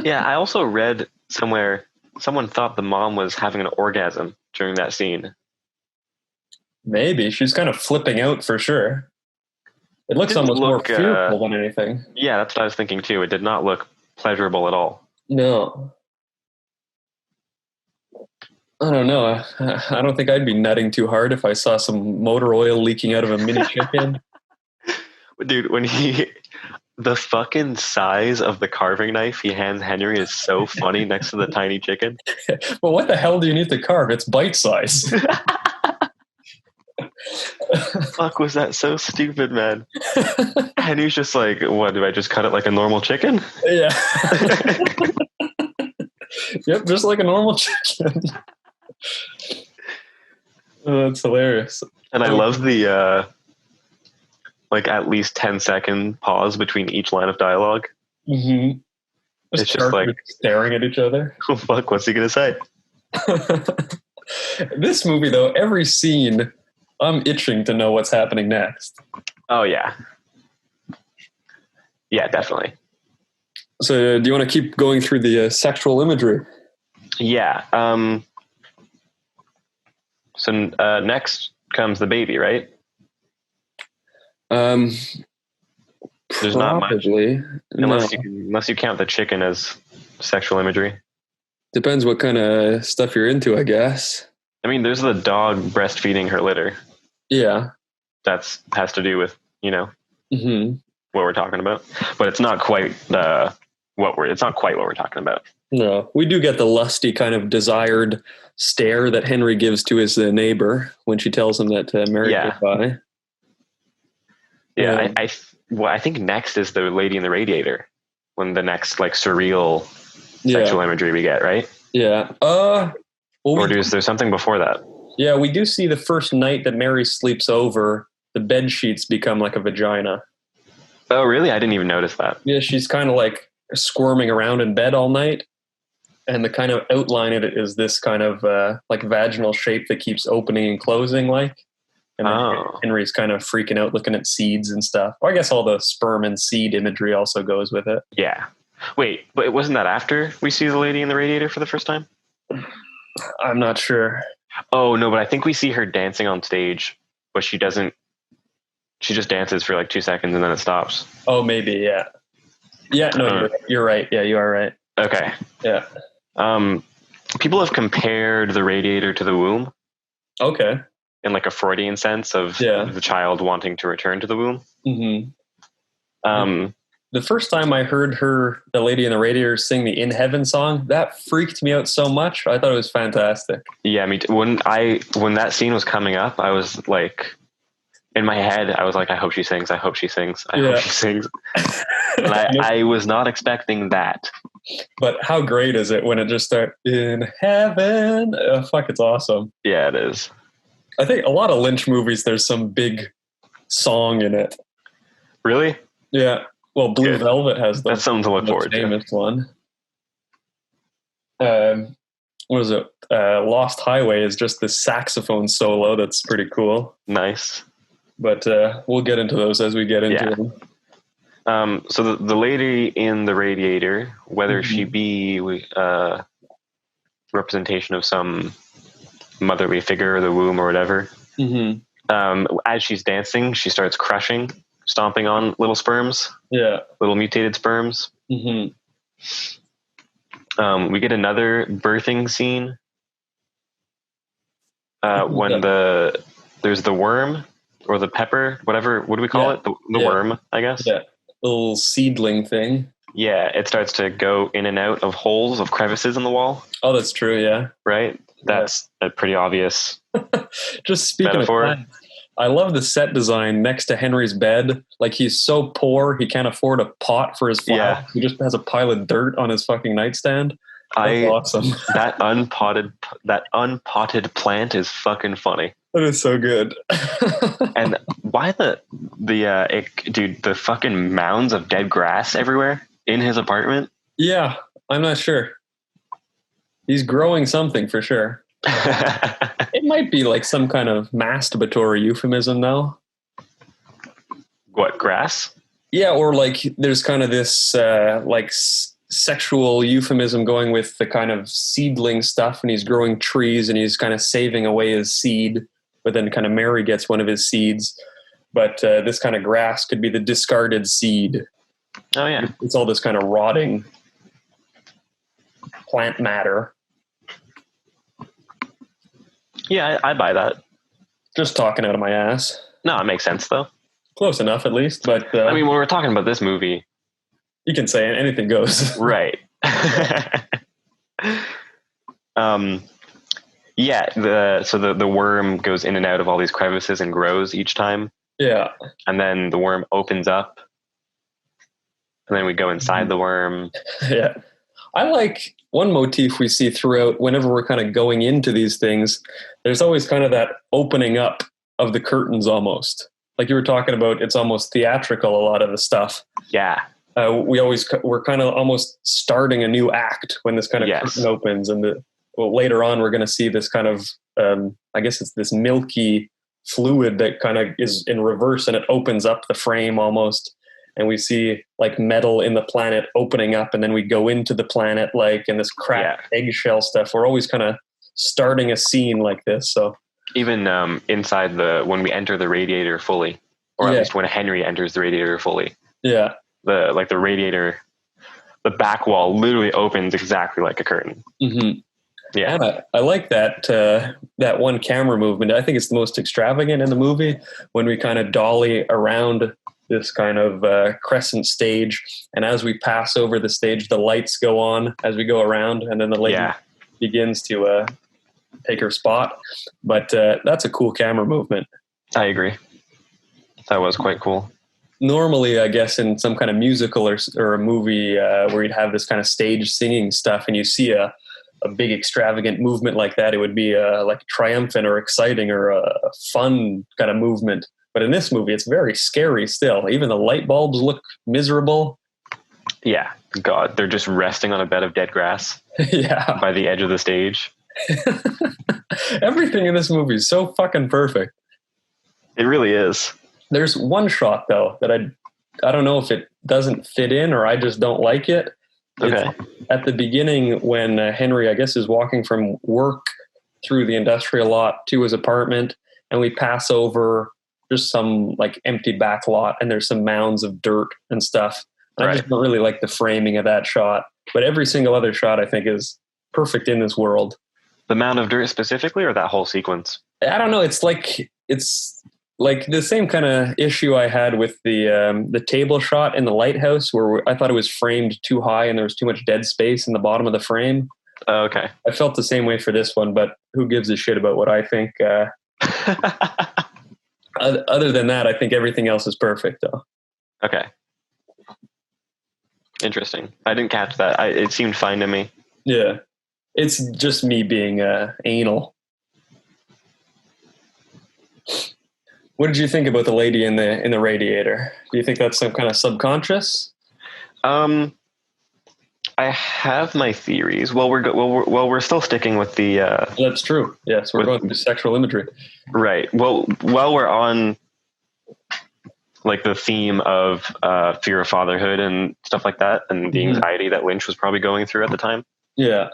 Yeah, I also read somewhere someone thought the mom was having an orgasm during that scene. Maybe. She's kind of flipping out for sure. It looks almost more fearful than anything. Yeah, that's what I was thinking too. It did not look pleasurable at all. No. I don't know. I don't think I'd be nutting too hard if I saw some motor oil leaking out of a mini chicken. Dude, when the fucking size of the carving knife he hands Henry is so funny next to the tiny chicken. Well, what the hell do you need to carve? It's bite size. Fuck, was that so stupid, man? Henry's just like, what, do I just cut it like a normal chicken? Yeah. Yep, just like a normal chicken. Oh, that's hilarious. And I love the like at least 10-second pause between each line of dialogue. Mm-hmm. It's just like staring at each other. Oh fuck, what's he gonna say? This movie though, every scene I'm itching to know what's happening next. Oh yeah. Yeah, definitely. So do you want to keep going through the sexual imagery? Yeah. So next comes the baby, right? There's not much, unless you count the chicken as sexual imagery. Depends what kind of stuff you're into, I guess. I mean, there's the dog breastfeeding her litter. Yeah, has to do with mm-hmm. what we're talking about, but it's not quite what we're talking about. No, we do get the lusty kind of desired stare that Henry gives to his neighbor when she tells him that Mary goodbye. Yeah, I think next is the lady in the radiator, when the next like surreal sexual imagery we get, right? Yeah. Or is there something before that? Yeah, we do see the first night that Mary sleeps over, the bed sheets become like a vagina. Oh, really? I didn't even notice that. Yeah, she's kind of like squirming around in bed all night. And the kind of outline of it is this kind of like vaginal shape that keeps opening and closing like. And then Henry's kind of freaking out looking at seeds and stuff. Well, I guess all the sperm and seed imagery also goes with it. Yeah. Wait, but it wasn't that after we see the lady in the radiator for the first time? I'm not sure. Oh, no, but I think we see her dancing on stage, but she doesn't. She just dances for like 2 seconds and then it stops. Oh, maybe, yeah. Yeah, no, you're right. Yeah, you are right. Okay. Yeah. People have compared the radiator to the womb. Okay. In like a Freudian sense of the child wanting to return to the womb. Mm-hmm. The first time I heard the lady in the radiator sing the In Heaven song, that freaked me out so much. I thought it was fantastic. Yeah, me too. When that scene was coming up, I was like, in my head, I was like, I hope she sings. I hope she sings. I hope she sings. And I was not expecting that. But how great is it when it just starts in heaven? Oh, fuck, it's awesome. Yeah, it is. I think a lot of Lynch movies, there's some big song in it. Really? Yeah. Well, Blue Velvet has that's something to look forward to. Famous one. What is it? Lost Highway is just the saxophone solo. That's pretty cool. Nice. But we'll get into those as we get into them. So the lady in the radiator, whether she be representation of some motherly figure, the womb or whatever, as she's dancing, she starts stomping on little sperms. Yeah. Little mutated sperms. We get another birthing scene when there's the worm or the pepper, whatever. What do we call it? The worm, I guess. Yeah. Little seedling thing. Yeah, it starts to go in and out of holes, of crevices in the wall. Oh, that's true. Yeah. Right. That's a pretty obvious. Just speaking metaphor. Of that, I love the set design next to Henry's bed. Like, he's so poor, he can't afford a pot for his flowers. Yeah. He just has a pile of dirt on his fucking nightstand. That's awesome. that unpotted plant is fucking funny. That is so good. And why the fucking mounds of dead grass everywhere in his apartment? Yeah, I'm not sure. He's growing something for sure. It might be like some kind of masturbatory euphemism, though. What, grass? Yeah, or like there's kind of this sexual euphemism going with the kind of seedling stuff, and he's growing trees and he's kind of saving away his seed, but then kind of Mary gets one of his seeds. But this kind of grass could be the discarded seed. Oh, yeah. It's all this kind of rotting plant matter. Yeah, I buy that. Just talking out of my ass. No, it makes sense, though. Close enough, at least. But I mean, when we're talking about this movie... You can say anything goes. Right. Yeah, the worm goes in and out of all these crevices and grows each time. Yeah. And then the worm opens up. And then we go inside the worm. Yeah. I like one motif we see throughout whenever we're kind of going into these things. There's always kind of that opening up of the curtains almost. Like you were talking about, it's almost theatrical, a lot of the stuff. Yeah. We're kind of almost starting a new act when this kind of curtain opens. And later on, we're going to see this kind of, I guess it's this milky fluid that kind of is in reverse and it opens up the frame almost. And we see like metal in the planet opening up, and then we go into the planet like in this cracked eggshell stuff. We're always kind of starting a scene like this. So even inside when we enter the radiator fully, or at least when Henry enters the radiator fully. Yeah. The radiator, the back wall literally opens exactly like a curtain. Mm-hmm. Yeah. And I like that one camera movement. I think it's the most extravagant in the movie when we kind of dolly around this kind of crescent stage. And as we pass over the stage, the lights go on as we go around, and then the lady begins to take her spot. But that's a cool camera movement. I agree. That was quite cool. Normally, I guess in some kind of musical or a movie where you'd have this kind of stage singing stuff and you see a big extravagant movement like that, it would be like triumphant or exciting or a fun kind of movement. But in this movie, it's very scary still. Even the light bulbs look miserable. Yeah. God, they're just resting on a bed of dead grass. Yeah. By the edge of the stage. Everything in this movie is so fucking perfect. It really is. There's one shot, though, that I don't know if it doesn't fit in or I just don't like it. Okay. It's at the beginning when Henry, I guess, is walking from work through the industrial lot to his apartment, and we pass over just some like empty back lot, and there's some mounds of dirt and stuff. And I just don't really like the framing of that shot. But every single other shot I think is perfect in this world. The mound of dirt specifically, or that whole sequence? I don't know. It's like the same kind of issue I had with the table shot in the lighthouse, where I thought it was framed too high and there was too much dead space in the bottom of the frame. Oh, okay. I felt the same way for this one, but who gives a shit about what I think? Other than that, I think everything else is perfect, though. Okay. Interesting. I didn't catch that. It seemed fine to me. Yeah. It's just me being anal. What did you think about the lady in the radiator? Do you think that's some kind of subconscious? I have my theories. Well, we're still sticking with the. That's true. Yes, we're going through sexual imagery. Right. Well, while we're on, like the theme of fear of fatherhood and stuff like that, and the anxiety that Lynch was probably going through at the time. Yeah.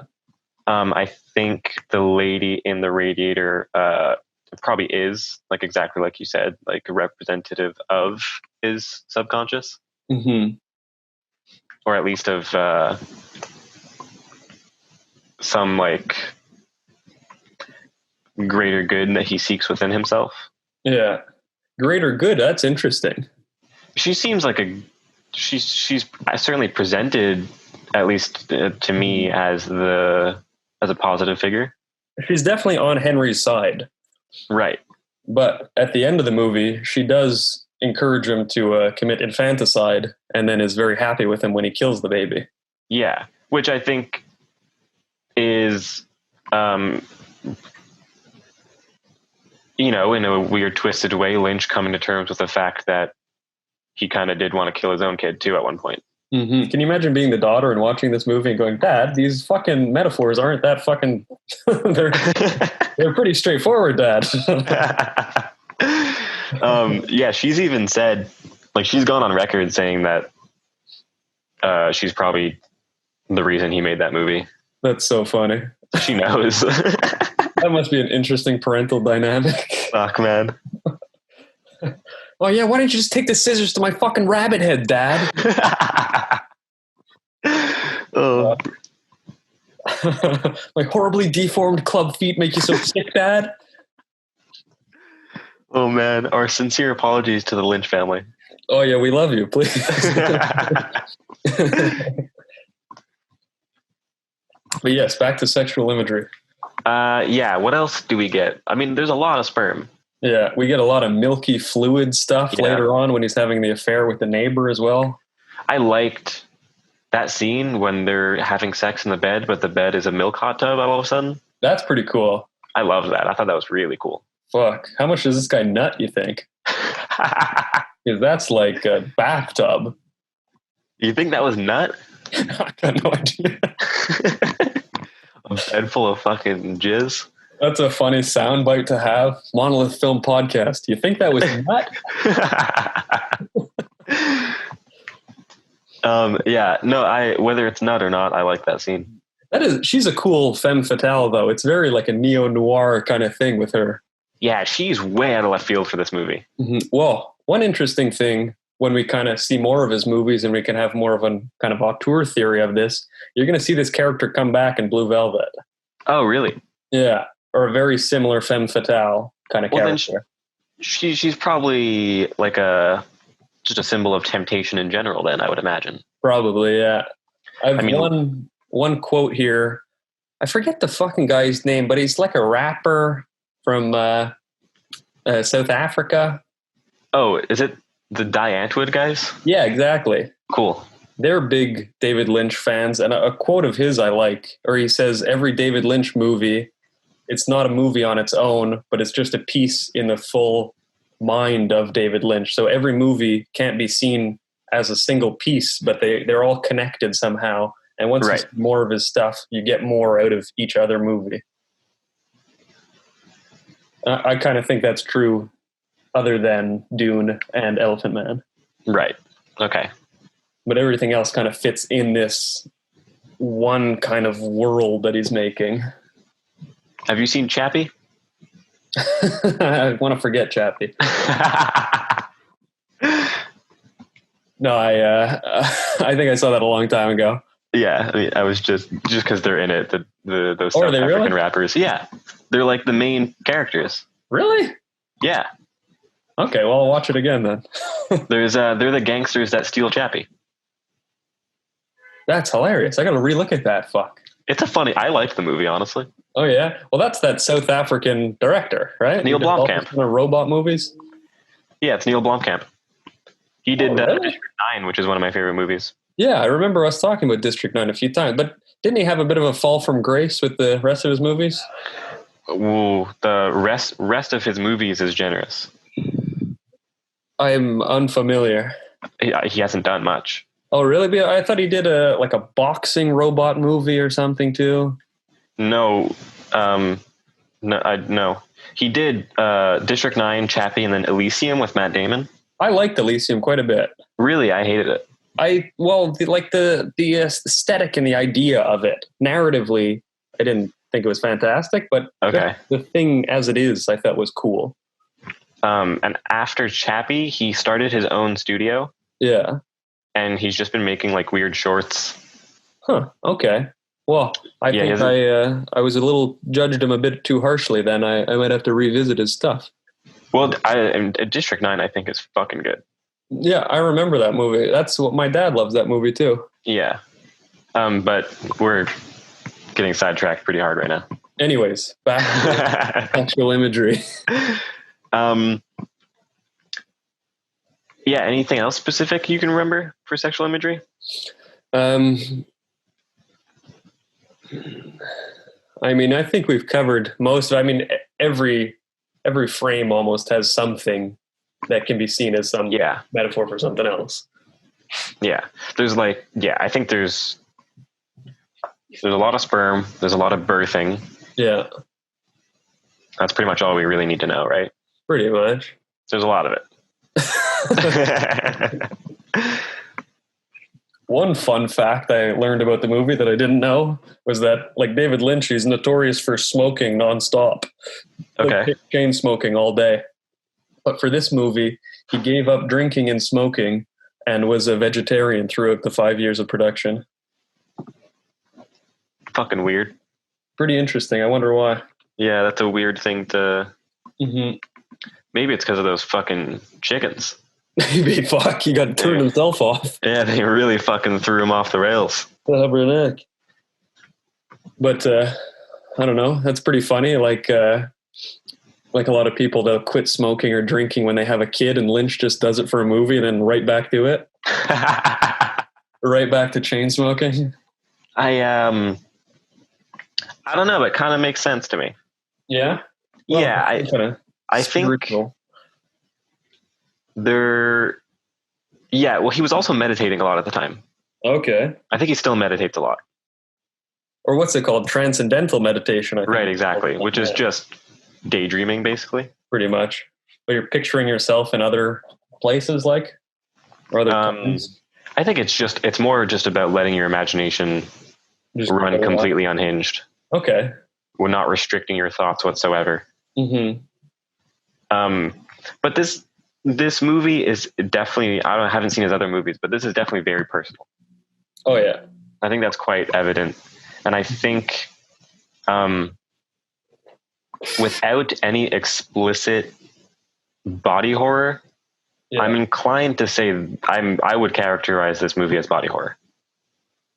I think the lady in the radiator probably is, like exactly like you said, like a representative of his subconscious. Mm-hmm. Or at least of some like greater good that he seeks within himself. Yeah. Greater good. That's interesting. She seems like she's certainly presented, at least to me, as a positive figure. She's definitely on Henry's side. Right. But at the end of the movie, she does encourage him to commit infanticide, and then is very happy with him when he kills the baby. Yeah, which I think is, in a weird, twisted way, Lynch coming to terms with the fact that he kind of did want to kill his own kid too at one point. Mm-hmm. Can you imagine being the daughter and watching this movie and going, Dad, these fucking metaphors aren't that fucking... they're pretty straightforward, Dad. Yeah, she's even said, like, she's gone on record saying that she's probably the reason he made that movie. That's so funny. She knows. That must be an interesting parental dynamic. Fuck, man. Oh, yeah, why don't you just take the scissors to my fucking rabbit head, Dad? Oh. My horribly deformed club feet make you so sick, Dad? Oh, man. Our sincere apologies to the Lynch family. Oh, yeah, we love you, please. But yes, back to sexual imagery. Yeah, what else do we get? I mean, there's a lot of sperm. Yeah, we get a lot of milky fluid stuff later on when he's having the affair with the neighbor as well. I liked that scene when they're having sex in the bed, but the bed is a milk hot tub all of a sudden. That's pretty cool. I love that. I thought that was really cool. Fuck. How much does this guy nut, you think? Because that's like a bathtub. You think that was nut? I got no idea. A bed full of fucking jizz? That's a funny soundbite to have. Monolith Film Podcast. You think that was nut? Yeah, no, whether it's nut or not, I like that scene. She's a cool femme fatale, though. It's very like a neo-noir kind of thing with her. Yeah, she's way out of left field for this movie. Mm-hmm. Well, one interesting thing when we kind of see more of his movies and we can have more of a kind of auteur theory of this, you're going to see this character come back in Blue Velvet. Oh, really? Yeah, or a very similar femme fatale kind of character. She's probably like just a symbol of temptation in general, then, I would imagine. Probably, yeah. One quote here. I forget the fucking guy's name, but he's like a rapper from South Africa. Oh, is it the Die Antwoord guys? Yeah, exactly. Cool. They're big David Lynch fans, and a quote of his I like, or he says, every David Lynch movie, it's not a movie on its own, but it's just a piece in the full mind of David Lynch. So every movie can't be seen as a single piece, but they're all connected somehow. And once you see more of his stuff, you get more out of each other movie. I kind of think that's true other than Dune and Elephant Man. Right. Okay. But everything else kind of fits in this one kind of world that he's making. Have you seen Chappie? I want to forget Chappie. No, I think I saw that a long time ago. Yeah, I mean, I was just because they're in it, those South African rappers. Yeah, they're like the main characters. Really? Yeah. Okay, well, I'll watch it again then. They're the gangsters that steal Chappie. That's hilarious. I got to relook at that. Fuck. I liked the movie, honestly. Oh yeah. Well, that's that South African director, right? Neil Blomkamp. Kind of robot movies. Yeah, it's Neil Blomkamp. He did District 9, which is one of my favorite movies. Yeah, I remember us talking about District 9 a few times, but didn't he have a bit of a fall from grace with the rest of his movies? Ooh, the rest of his movies is generous. I'm unfamiliar. He hasn't done much. Oh, really? I thought he did a boxing robot movie or something too. No. No. He did District 9, Chappie, and then Elysium with Matt Damon. I liked Elysium quite a bit. Really? I hated it. The aesthetic and the idea of it. Narratively, I didn't think it was fantastic, but the thing as it is, I thought was cool. And after Chappie, he started his own studio. Yeah. And he's just been making like weird shorts. Huh. Okay. Well, I think I was judged him a bit too harshly then. I might have to revisit his stuff. Well, District 9, I think, is fucking good. Yeah, I remember that movie. That's what my dad loves that movie too. Yeah. But we're getting sidetracked pretty hard right now. Anyways, back to sexual imagery. Yeah, anything else specific you can remember for sexual imagery? I mean, I think we've covered most of it. I mean, every frame almost has something that can be seen as some metaphor for something else. Yeah. I think there's a lot of sperm. There's a lot of birthing. Yeah. That's pretty much all we really need to know, right? Pretty much. There's a lot of it. One fun fact I learned about the movie that I didn't know was that, like, David Lynch, he's notorious for smoking nonstop. Okay. Like, chain smoking all day. But for this movie, he gave up drinking and smoking and was a vegetarian throughout the 5 years of production. Fucking weird. Pretty interesting. I wonder why. Yeah, that's a weird thing to... Mm-hmm. Maybe it's because of those fucking chickens. Maybe, fuck, he got turned himself off. Yeah, they really fucking threw him off the rails. But I don't know. That's pretty funny. Like a lot of people, they'll quit smoking or drinking when they have a kid, and Lynch just does it for a movie and then right back to it. Right back to chain smoking. I don't know, but it kind of makes sense to me. Yeah? Well, yeah, I think there... Yeah, well, he was also meditating a lot at the time. Okay. I think he still meditates a lot. Or what's it called? Transcendental meditation, I think. Right, exactly. Which is just daydreaming, basically. Pretty much. But you're picturing yourself in other places, like? Or other times? I think it's more just about letting your imagination just run completely unhinged. Okay. We're not restricting your thoughts whatsoever. Mm-hmm. But this movie is definitely, I haven't seen his other movies, but this is definitely very personal. Oh, yeah. I think that's quite evident. And I think without any explicit body horror, I'm inclined to say I would characterize this movie as body horror.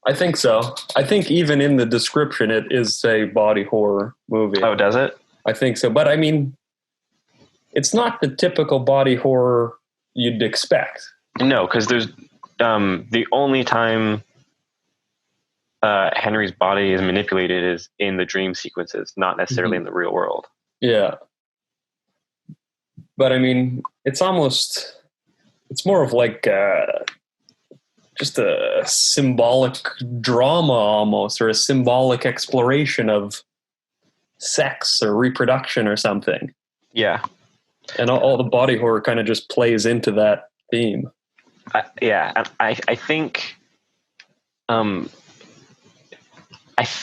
I think so. I think even in the description, it is a body horror movie. Oh, does it? I think so. But I mean, it's not the typical body horror you'd expect. No, because there's the only time Henry's body is manipulated is in the dream sequences, not necessarily in the real world. Yeah. But I mean, it's more of like just a symbolic drama almost, or a symbolic exploration of sex or reproduction or something. Yeah. And all the body horror kind of just plays into that theme. I think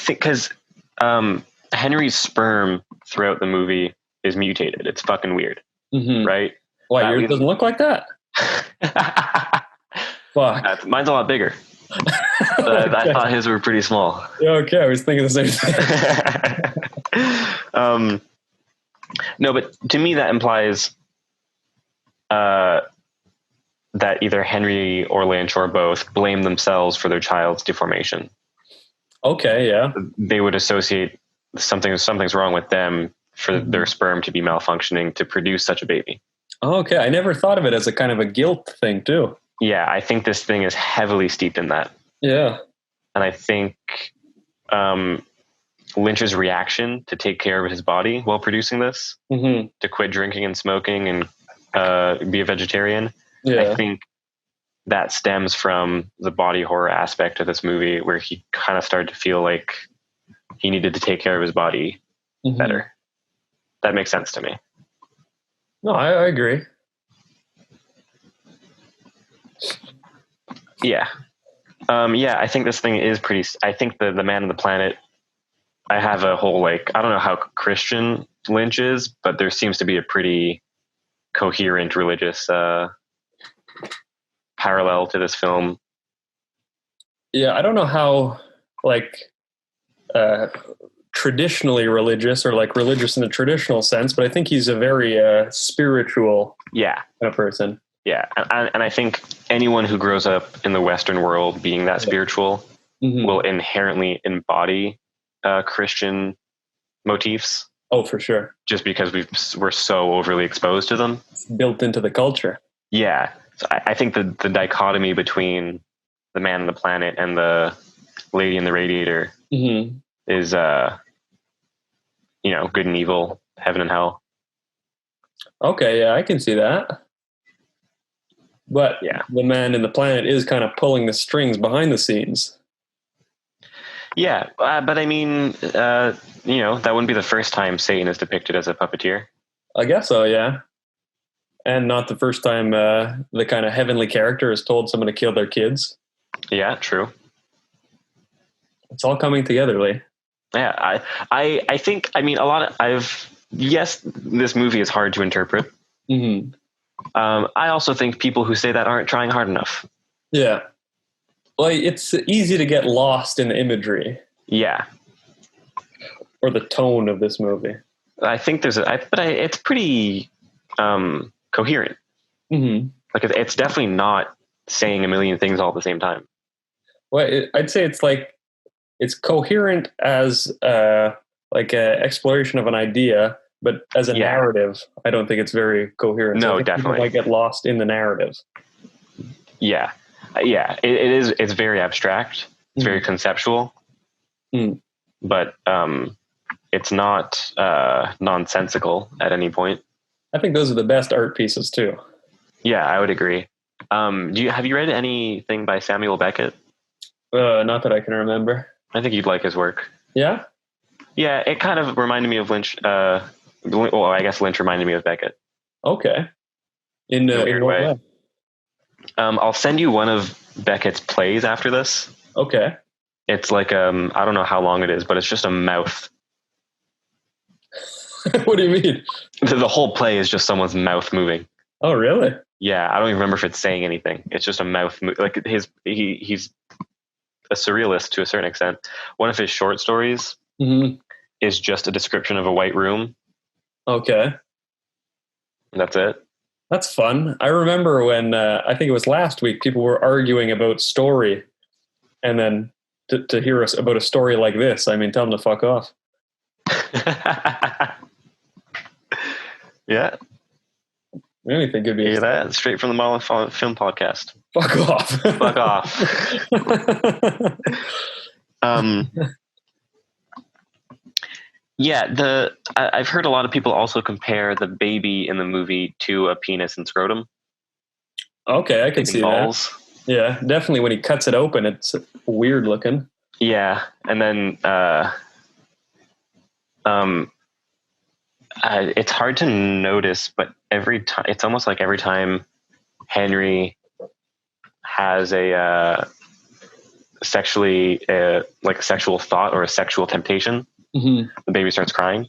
because Henry's sperm throughout the movie is mutated. It's fucking weird, right? Why, yours doesn't look like that? Fuck. Mine's a lot bigger. But I thought his were pretty small. Yeah, okay, I was thinking the same thing. No, but to me that implies that either Henry or Lynch or both blame themselves for their child's deformation. Okay, yeah. They would associate something's wrong with them for their sperm to be malfunctioning to produce such a baby. Okay, I never thought of it as a kind of a guilt thing too. Yeah, I think this thing is heavily steeped in that. Yeah. And I think Lynch's reaction to take care of his body while producing this, to quit drinking and smoking and be a vegetarian, I think that stems from the body horror aspect of this movie, where he kind of started to feel like he needed to take care of his body better. That makes sense to me. No, I agree. Yeah. I think this thing is pretty... I think the Man of the Planet... I have a whole, I don't know how Christian Lynch is, but there seems to be a pretty coherent religious parallel to this film. Yeah, I don't know how, traditionally religious, or religious in the traditional sense, but I think he's a very spiritual kind of person. Yeah, and I think anyone who grows up in the Western world being that spiritual will inherently embody Christian motifs. Oh, for sure. Just because we're so overly exposed to them. It's built into the culture. Yeah. So I think the dichotomy between the Man and the Planet and the Lady in the Radiator is, good and evil, heaven and hell. Okay, yeah, I can see that. But the Man and the Planet is kind of pulling the strings behind the scenes. Yeah, but I mean, that wouldn't be the first time Satan is depicted as a puppeteer. I guess so, yeah. And not the first time the kind of heavenly character has told someone to kill their kids. Yeah, true. It's all coming together, Lee. Yeah, I think, I mean, yes, this movie is hard to interpret. Mm-hmm. I also think people who say that aren't trying hard enough. Yeah. Like, it's easy to get lost in the imagery. Yeah. Or the tone of this movie. I think it's pretty coherent. Mm-hmm. Like, it's definitely not saying a million things all at the same time. Well, I'd say it's coherent as like an exploration of an idea, but as a narrative, I don't think it's very coherent. No, so I think definitely. people might get lost in the narrative. Yeah. Yeah. It is. It's very abstract. It's very conceptual. But it's not nonsensical at any point. I think those are the best art pieces too. Yeah, I would agree. Have you read anything by Samuel Beckett? Not that I can remember. I think you'd like his work. Yeah? Yeah, it kind of reminded me of Lynch. Well, I guess Lynch reminded me of Beckett. Okay. In a weird way. I'll send you one of Beckett's plays after this. Okay. It's like I don't know how long it is, but it's just a mouth. What do you mean? The whole play is just someone's mouth moving. Oh, really? Yeah, I don't even remember if it's saying anything. It's just a mouth. Like he's a surrealist to a certain extent. One of his short stories is just a description of a white room. Okay. That's it. That's fun. I remember when, I think it was last week, people were arguing about story. And then to hear us about a story like this, I mean, tell them to fuck off. Yeah. I really think it'd be... Hear that? Straight from the Monolith Film Podcast. Fuck off. Fuck off. Yeah, I've heard a lot of people also compare the baby in the movie to a penis and scrotum. Okay, I can see balls. That. Yeah, definitely when he cuts it open, it's weird looking. Yeah, and then it's hard to notice, but every time, it's almost like every time Henry has a sexually like a sexual thought or a sexual temptation, the baby starts crying.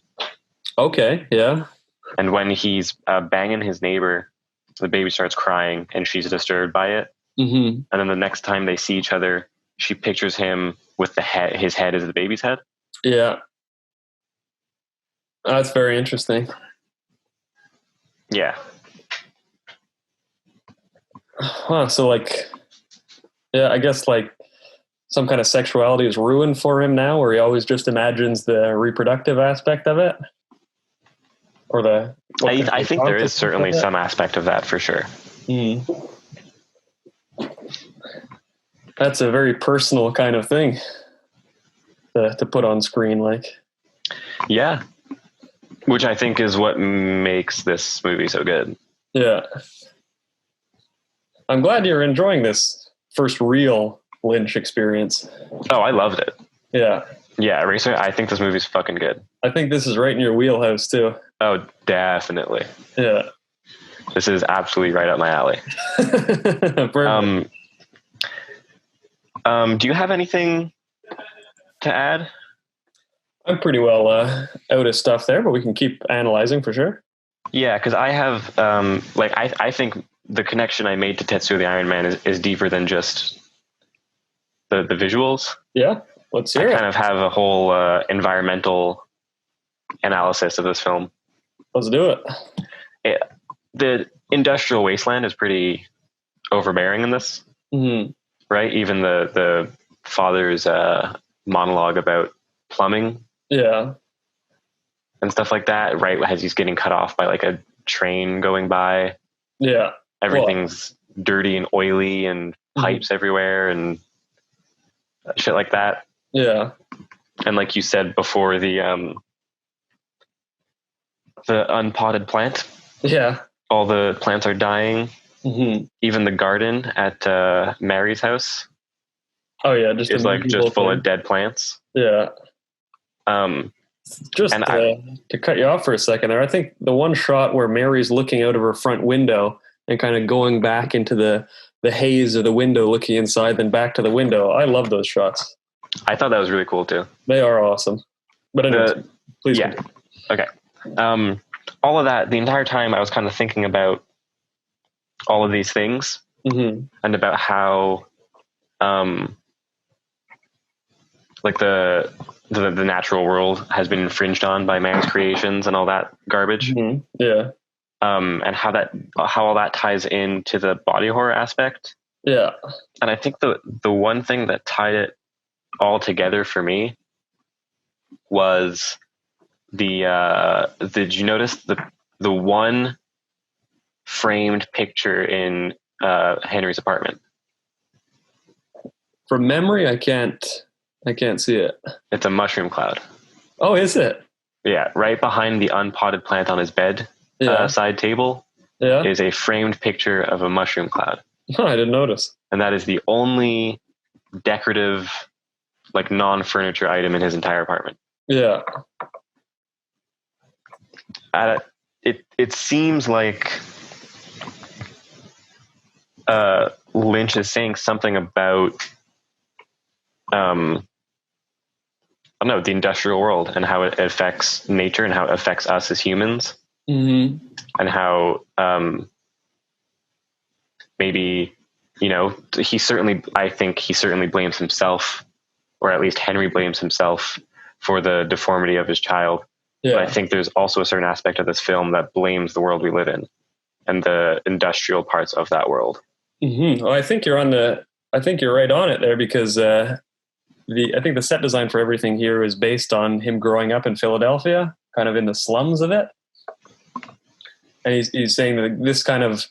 Okay, yeah. And when he's banging his neighbor, the baby starts crying and she's disturbed by it. And then the next time they see each other, she pictures him with his head as the baby's head. Yeah. That's very interesting. Yeah. Huh, so like, yeah, I guess like some kind of sexuality is ruined for him now, or he always just imagines the reproductive aspect of it? Or I think there is certainly some aspect of that for sure. That's a very personal kind of thing to put on screen, like. Yeah. Which I think is what makes this movie so good. Yeah. I'm glad you're enjoying this first real Lynch experience. Oh, I loved it. Yeah. Yeah, Eraserhead, I think this movie's fucking good. I think this is right in your wheelhouse, too. Oh, definitely. Yeah. This is absolutely right up my alley. Do you have anything to add? I'm pretty well out of stuff there, but we can keep analyzing for sure. Yeah, because I have, I think the connection I made to Tetsuo the Iron Man is deeper than just the visuals. Yeah, let's hear it. I kind of have a whole environmental analysis of this film. Let's do it. The industrial wasteland is pretty overbearing in this, right? Even the father's monologue about plumbing. Yeah. And stuff like that, right? As he's getting cut off by like a train going by. Yeah. Everything's dirty and oily and pipes everywhere and shit like that. Yeah. And like you said before, the unpotted plant. Yeah. All the plants are dying. Even the garden at Mary's house. Oh yeah, just full of dead plants. Yeah. To cut you off for a second there, I think the one shot where Mary's looking out of her front window and kind of going back into the haze of the window, looking inside, then back to the window. I love those shots. I thought that was really cool too. They are awesome. But anyways, please. Yeah. Continue. Okay. All of that, the entire time I was kind of thinking about all of these things and about how, like the natural world has been infringed on by man's creations and all that garbage. Yeah. And how all that ties into the body horror aspect. Yeah. And I think the one thing that tied it all together for me was did you notice the one framed picture in Henry's apartment? From memory, I can't see it. It's a mushroom cloud. Oh, is it? Yeah, right behind the unpotted plant on his bed side table is a framed picture of a mushroom cloud. Oh, I didn't notice. And that is the only decorative, like non-furniture item in his entire apartment. Yeah. It seems like Lynch is saying something about I don't know, the industrial world and how it affects nature and how it affects us as humans, and how maybe, you know, I think he certainly blames himself, or at least Henry blames himself for the deformity of his child. Yeah. But I think there's also a certain aspect of this film that blames the world we live in and the industrial parts of that world. Well, I think you're right on it there, because I think the set design for everything here is based on him growing up in Philadelphia, kind of in the slums of it. And he's saying that this kind of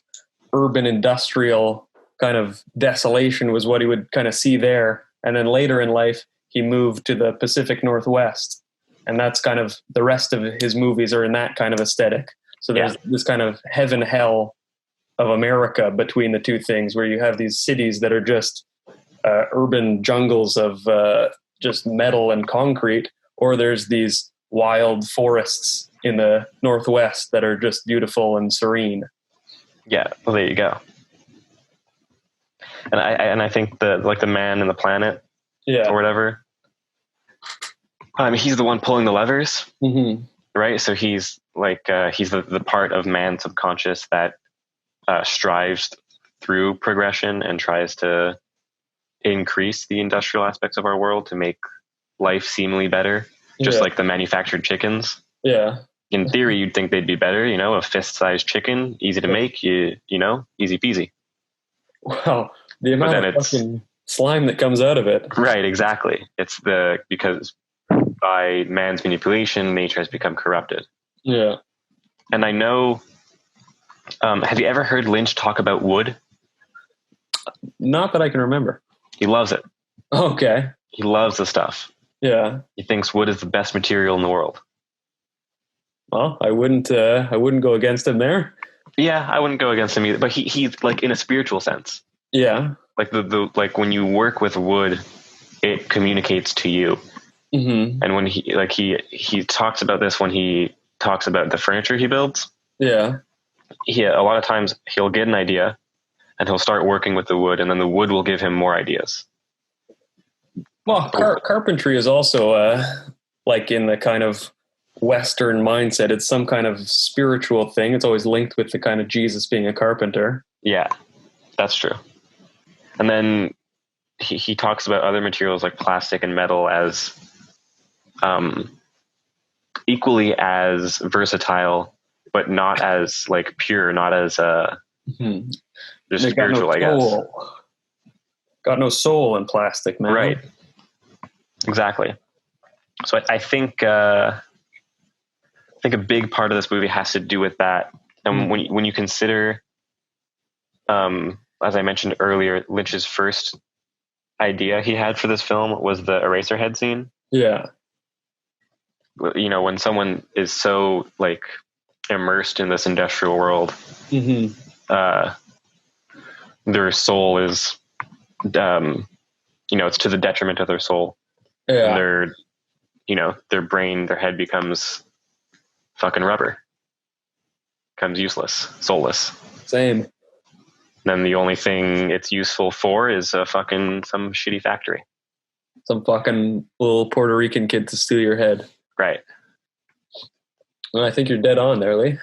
urban industrial kind of desolation was what he would kind of see there. And then later in life, he moved to the Pacific Northwest. And that's kind of the rest of his movies are in that kind of aesthetic. So there's this kind of heaven hell of America between the two things, where you have these cities that are just urban jungles of just metal and concrete, or there's these wild forests in the Northwest that are just beautiful and serene. Yeah, well, there you go. And I think the man in the planet, or whatever, he's the one pulling the levers, right? So he's like he's the part of man's subconscious that strives through progression and tries to increase the industrial aspects of our world to make life seemingly better, just like the manufactured chickens. Yeah. In theory, you'd think they'd be better, you know, a fist-sized chicken, easy to make, you know, easy peasy. Wow, the amount of fucking slime that comes out of it. Right, exactly. It's because by man's manipulation, nature has become corrupted. Yeah. And I know, have you ever heard Lynch talk about wood? Not that I can remember. He loves it. Okay. He loves the stuff. Yeah. He thinks wood is the best material in the world. Well, I wouldn't go against him there. Yeah, I wouldn't go against him either. But he's like in a spiritual sense. Yeah. Like like when you work with wood, it communicates to you. And when he talks about this when he talks about the furniture he builds. Yeah. A lot of times he'll get an idea and he'll start working with the wood, and then the wood will give him more ideas. Well, carpentry is also like in the kind of Western mindset. It's some kind of spiritual thing. It's always linked with the kind of Jesus being a carpenter. Yeah, that's true. And then he talks about other materials like plastic and metal as equally as versatile, but not as like pure, not as just spiritual, I guess. Got no soul in plastic, man. Right. Exactly. So I think a big part of this movie has to do with that. And when you consider, as I mentioned earlier, Lynch's first idea he had for this film was the Eraserhead scene. Yeah. You know, when someone is so like immersed in this industrial world, their soul is, you know, it's to the detriment of their soul. Yeah. And their brain, their head becomes fucking rubber. Becomes useless, soulless. Same. Then the only thing it's useful for is some shitty factory. Some fucking little Puerto Rican kid to steal your head. Right. Well, I think you're dead on there, Lee.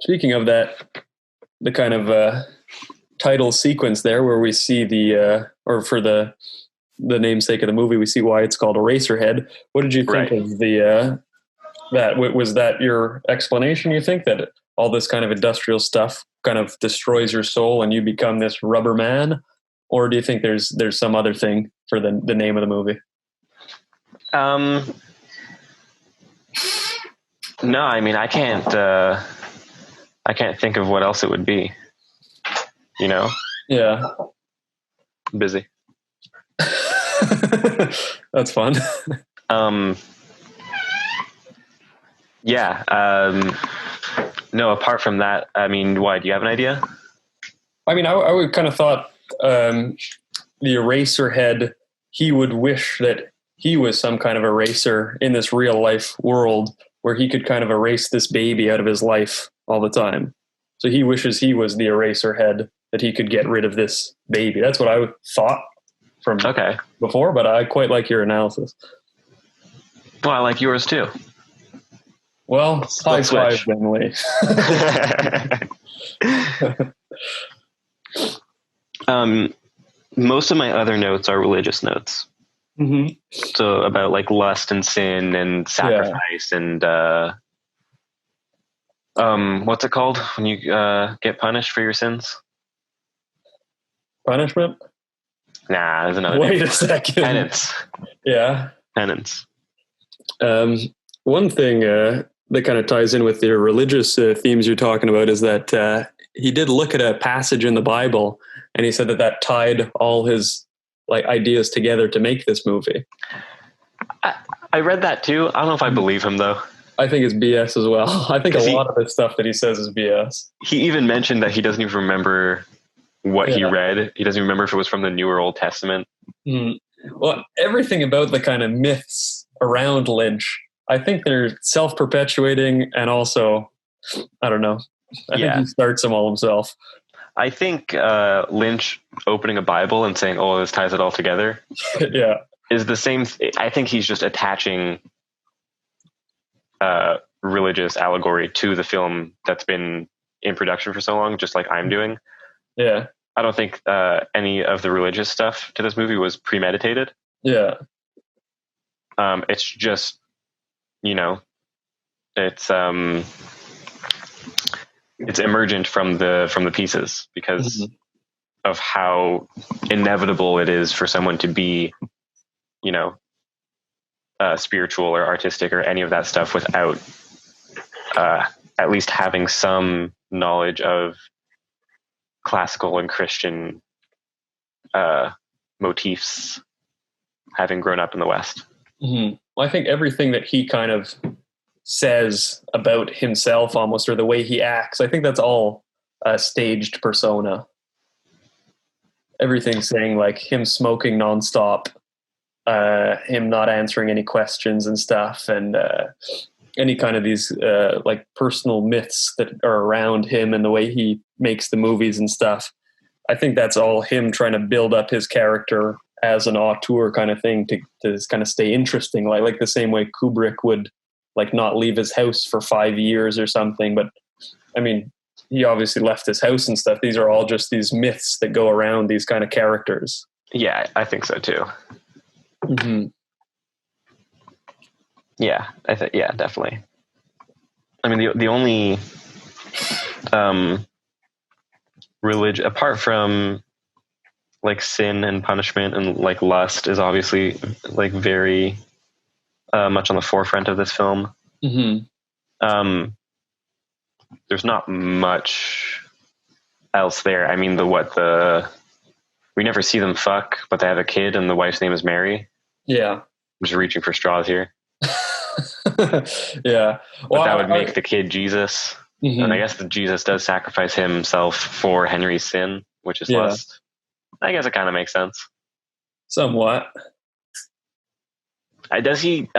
Speaking of that, the kind of title sequence there where we see or for the namesake of the movie, we see why it's called Eraserhead. What did you think of that? Was that your explanation, you think, that all this kind of industrial stuff kind of destroys your soul and you become this rubber man? Or do you think there's some other thing for the name of the movie? No, I mean, I can't think of what else it would be. You know? Yeah. I'm busy. That's fun. Yeah. No, apart from that, I mean, why? Do you have an idea? I mean, I would kind of thought the Eraserhead, he would wish that he was some kind of eraser in this real life world where he could kind of erase this baby out of his life all the time. So he wishes he was the Eraserhead, that he could get rid of this baby. That's what I thought from before, but I quite like your analysis. Well, I like yours too. Well, high five then, Lee. Most of my other notes are religious notes. Mm-hmm. So about like lust and sin and sacrifice and what's it called when you get punished for your sins? Punishment? Nah, there's another Wait name. A second. Penance. Yeah. Penance. One thing that kind of ties in with the religious themes you're talking about is that he did look at a passage in the Bible and he said that tied all his ideas together to make this movie. I read that too. I don't know if I believe him though. I think it's BS as well. I think a lot of the stuff that he says is BS. He even mentioned that he doesn't even remember what he read. He doesn't remember if it was from the New or Old Testament. Mm. Well, everything about the kind of myths around Lynch, I think they're self-perpetuating and also, I don't know. I think he starts them all himself. I think Lynch opening a Bible and saying, "Oh, this ties it all together," is the same. I think he's just attaching religious allegory to the film that's been in production for so long, just like I'm doing. Yeah, I don't think any of the religious stuff to this movie was premeditated. Yeah, it's just, it's emergent from the pieces because of how inevitable it is for someone to be, spiritual or artistic or any of that stuff without at least having some knowledge of classical and Christian motifs, having grown up in the West. Mm-hmm. Well, I think everything that he kind of says about himself almost, or the way he acts, I think that's all a staged persona. Everything saying like him smoking nonstop, him not answering any questions and stuff, and any kind of these like personal myths that are around him and the way he makes the movies and stuff. I think that's all him trying to build up his character as an auteur kind of thing to kind of stay interesting, like the same way Kubrick would like not leave his house for 5 years or something. But I mean, he obviously left his house and stuff. These are all just these myths that go around these kind of characters. Yeah, I think so too. Mm-hmm. Yeah, yeah, definitely. I mean, the only religion apart from like sin and punishment and like lust is obviously like very much on the forefront of this film. Mm-hmm. There's not much else there. I mean, we never see them fuck, but they have a kid and the wife's name is Mary. Yeah. I'm just reaching for straws here. Yeah. Well, but that would make the kid Jesus. Mm-hmm. And I guess that Jesus does sacrifice himself for Henry's sin, which is lust. I guess it kind of makes sense. Somewhat. Does he,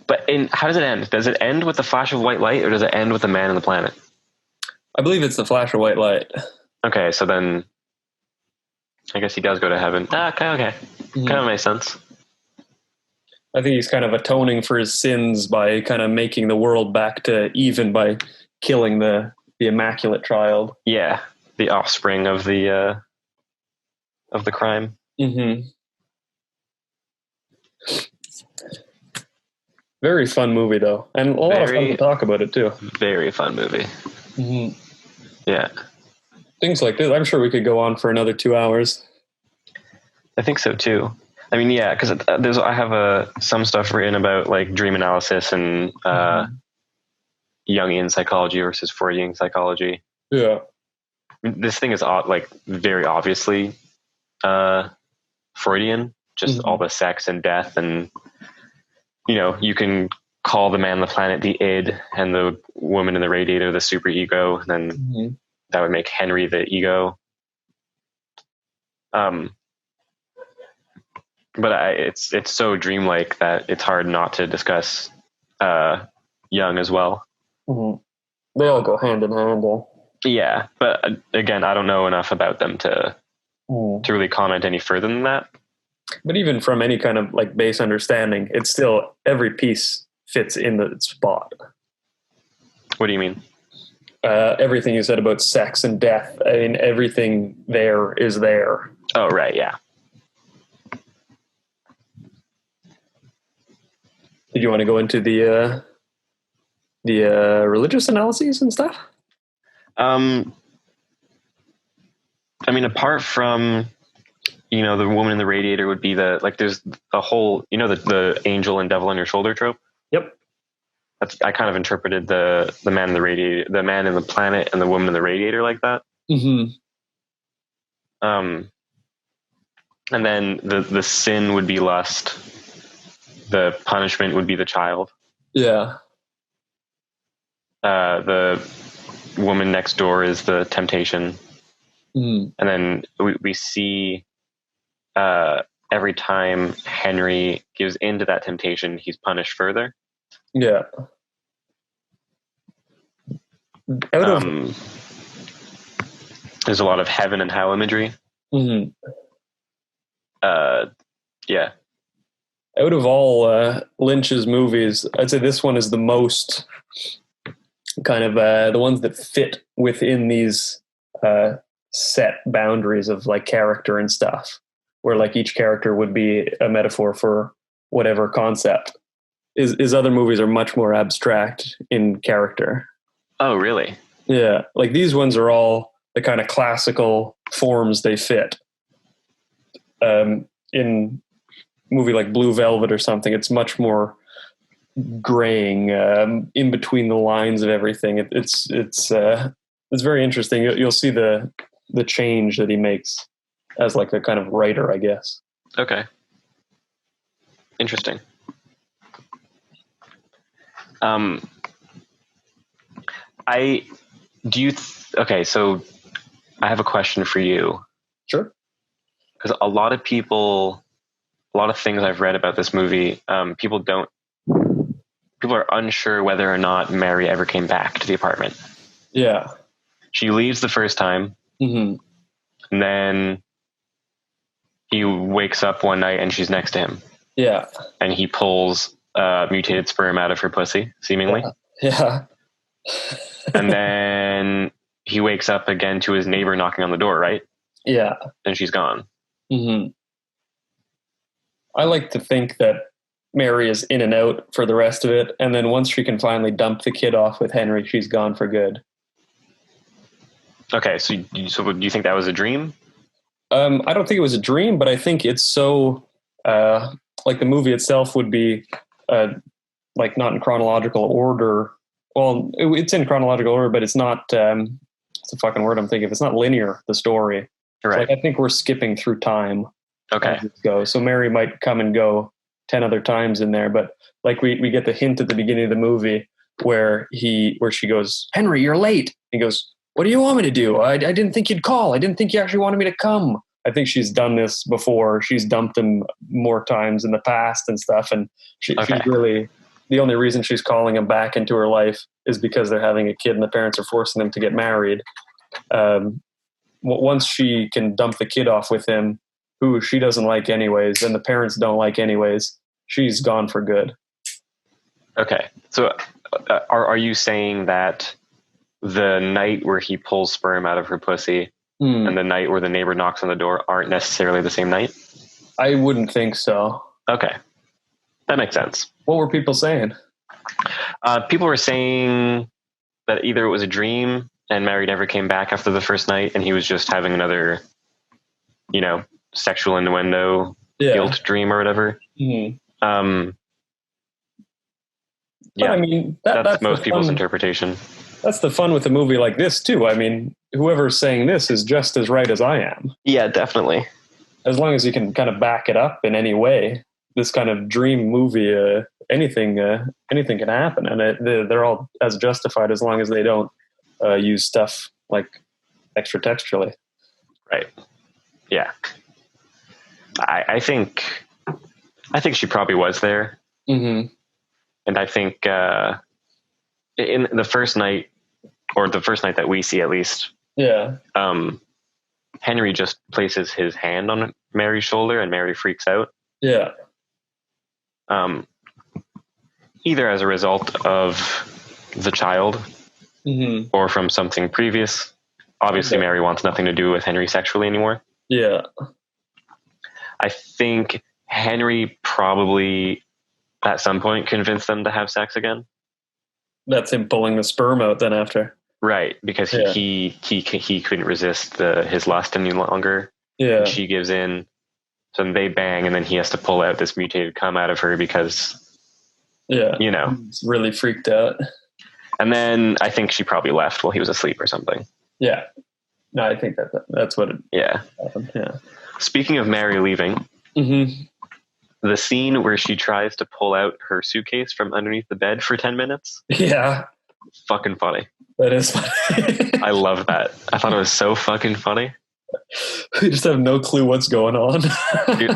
But how does it end? Does it end with the flash of white light, or does it end with the man and the planet? I believe it's the flash of white light. Okay, so then I guess he does go to heaven. Okay. Kind of makes sense. I think he's kind of atoning for his sins by kind of making the world back to even by killing the immaculate child. Yeah, the offspring of the crime. Mm-hmm. Very fun movie, though, and a lot of fun to talk about it too. Very fun movie. Mm-hmm. Yeah, things like this. I'm sure we could go on for another 2 hours. I think so too. I mean, yeah, because I have some stuff written about like dream analysis and Jungian psychology versus Freudian psychology. Yeah, I mean, this thing is like very obviously Freudian. Just all the sex and death, and you can call the man on the planet the id, and the woman in the radiator the superego, and then that would make Henry the ego. But it's so dreamlike that it's hard not to discuss Jung as well. Mm-hmm. They all go hand in hand. Yeah, but again, I don't know enough about them to really comment any further than that. But even from any kind of like base understanding, it's still every piece fits in the spot. What do you mean? Everything you said about sex and death. I mean, everything there is there. Oh, right. Yeah. Did you want to go into the religious analyses and stuff? I mean, apart from, the woman in the radiator would be there's a whole, the angel and devil on your shoulder trope. Yep. I kind of interpreted the man in the radiator, the man in the planet, and the woman in the radiator like that. Mm-hmm. And then the sin would be lust. The punishment would be the child. Yeah. The woman next door is the temptation. And then we see every time Henry gives into that temptation, he's punished further. Yeah. There's a lot of heaven and hell imagery. Mm-hmm. Yeah. Out of all Lynch's movies, I'd say this one is the most kind of the ones that fit within these set boundaries of like character and stuff, where like each character would be a metaphor for whatever concept. His other movies are much more abstract in character. Oh, really? Yeah. Like these ones are all the kind of classical forms they fit. In movie like Blue Velvet or something, it's much more graying in between the lines of everything. It's very interesting. You'll see the change that he makes as like a kind of writer, I guess. Okay. Interesting. Okay, so I have a question for you. Sure. Because a lot of things I've read about this movie, people are unsure whether or not Mary ever came back to the apartment. Yeah. She leaves the first time. Mm-hmm. And then he wakes up one night and she's next to him. Yeah. And he pulls mutated sperm out of her pussy, seemingly. Yeah. And then he wakes up again to his neighbor knocking on the door, right? Yeah. And she's gone. Mm-hmm. I like to think that Mary is in and out for the rest of it, and then once she can finally dump the kid off with Henry, she's gone for good. Okay, so do you think that was a dream? I don't think it was a dream, but I think it's so like the movie itself would be like not in chronological order. Well, it's in chronological order, but it's not. It's a fucking word I'm thinking of. It's not linear. The story. Right. Like I think we're skipping through time. Okay. So Mary might come and go 10 other times in there, but like we get the hint at the beginning of the movie where she goes, "Henry, you're late." He goes, "What do you want me to do? I didn't think you'd call. I didn't think you actually wanted me to come." I think she's done this before. She's dumped him more times in the past and stuff, and she's really the only reason she's calling him back into her life is because they're having a kid and the parents are forcing them to get married. Once she can dump the kid off with him, who she doesn't like anyways, and the parents don't like anyways, she's gone for good. Okay. So are you saying that the night where he pulls sperm out of her pussy and the night where the neighbor knocks on the door aren't necessarily the same night? I wouldn't think so. Okay. That makes sense. What were people saying? People were saying that either it was a dream and Mary never came back after the first night and he was just having another, sexual innuendo guilt dream or whatever. But I mean, that's most people's interpretation. That's the fun with a movie like this too. I mean, whoever's saying this is just as right as I am. Yeah, definitely. As long as you can kind of back it up in any way, this kind of dream movie, anything can happen, and they're all as justified as long as they don't use stuff like extra-textually. Right. Yeah. I think she probably was there. Mm-hmm. And I think in the first night, or the first night that we see at least, Henry just places his hand on Mary's shoulder and Mary freaks out. Yeah. Either as a result of the child or from something previous. Obviously, Mary wants nothing to do with Henry sexually anymore. Yeah. I think Henry probably at some point convinced them to have sex again. That's him pulling the sperm out then after. Right, because he couldn't resist his lust any longer. Yeah. And she gives in. So then they bang, and then he has to pull out this mutated cum out of her because, he's really freaked out. And then I think she probably left while he was asleep or something. Yeah. No, I think that's what happened. Yeah. Speaking of Mary leaving, the scene where she tries to pull out her suitcase from underneath the bed for 10 minutes. Yeah. Fucking funny. That is funny. I love that. I thought it was so fucking funny. You just have no clue what's going on. Dude,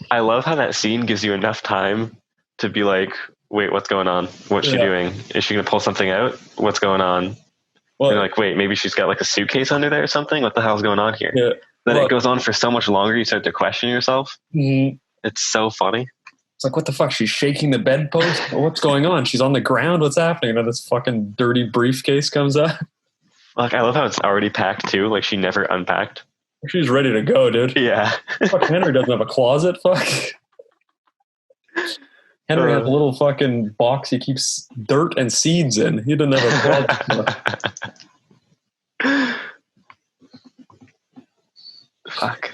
I love how that scene gives you enough time to be like, wait, what's going on? What's she doing? Is she going to pull something out? What's going on? Well, you're like, wait, maybe she's got like a suitcase under there or something? What the hell's going on here? Yeah. Then it goes on for so much longer, you start to question yourself. Mm-hmm. It's so funny. It's like, what the fuck? She's shaking the bedpost? What's going on? She's on the ground? What's happening? And then this fucking dirty briefcase comes out. Like, I love how it's already packed too. Like, she never unpacked. She's ready to go, dude. Yeah. Fuck, Henry doesn't have a closet. Fuck. Henry has a little fucking box he keeps dirt and seeds in. He doesn't have a closet. Fuck.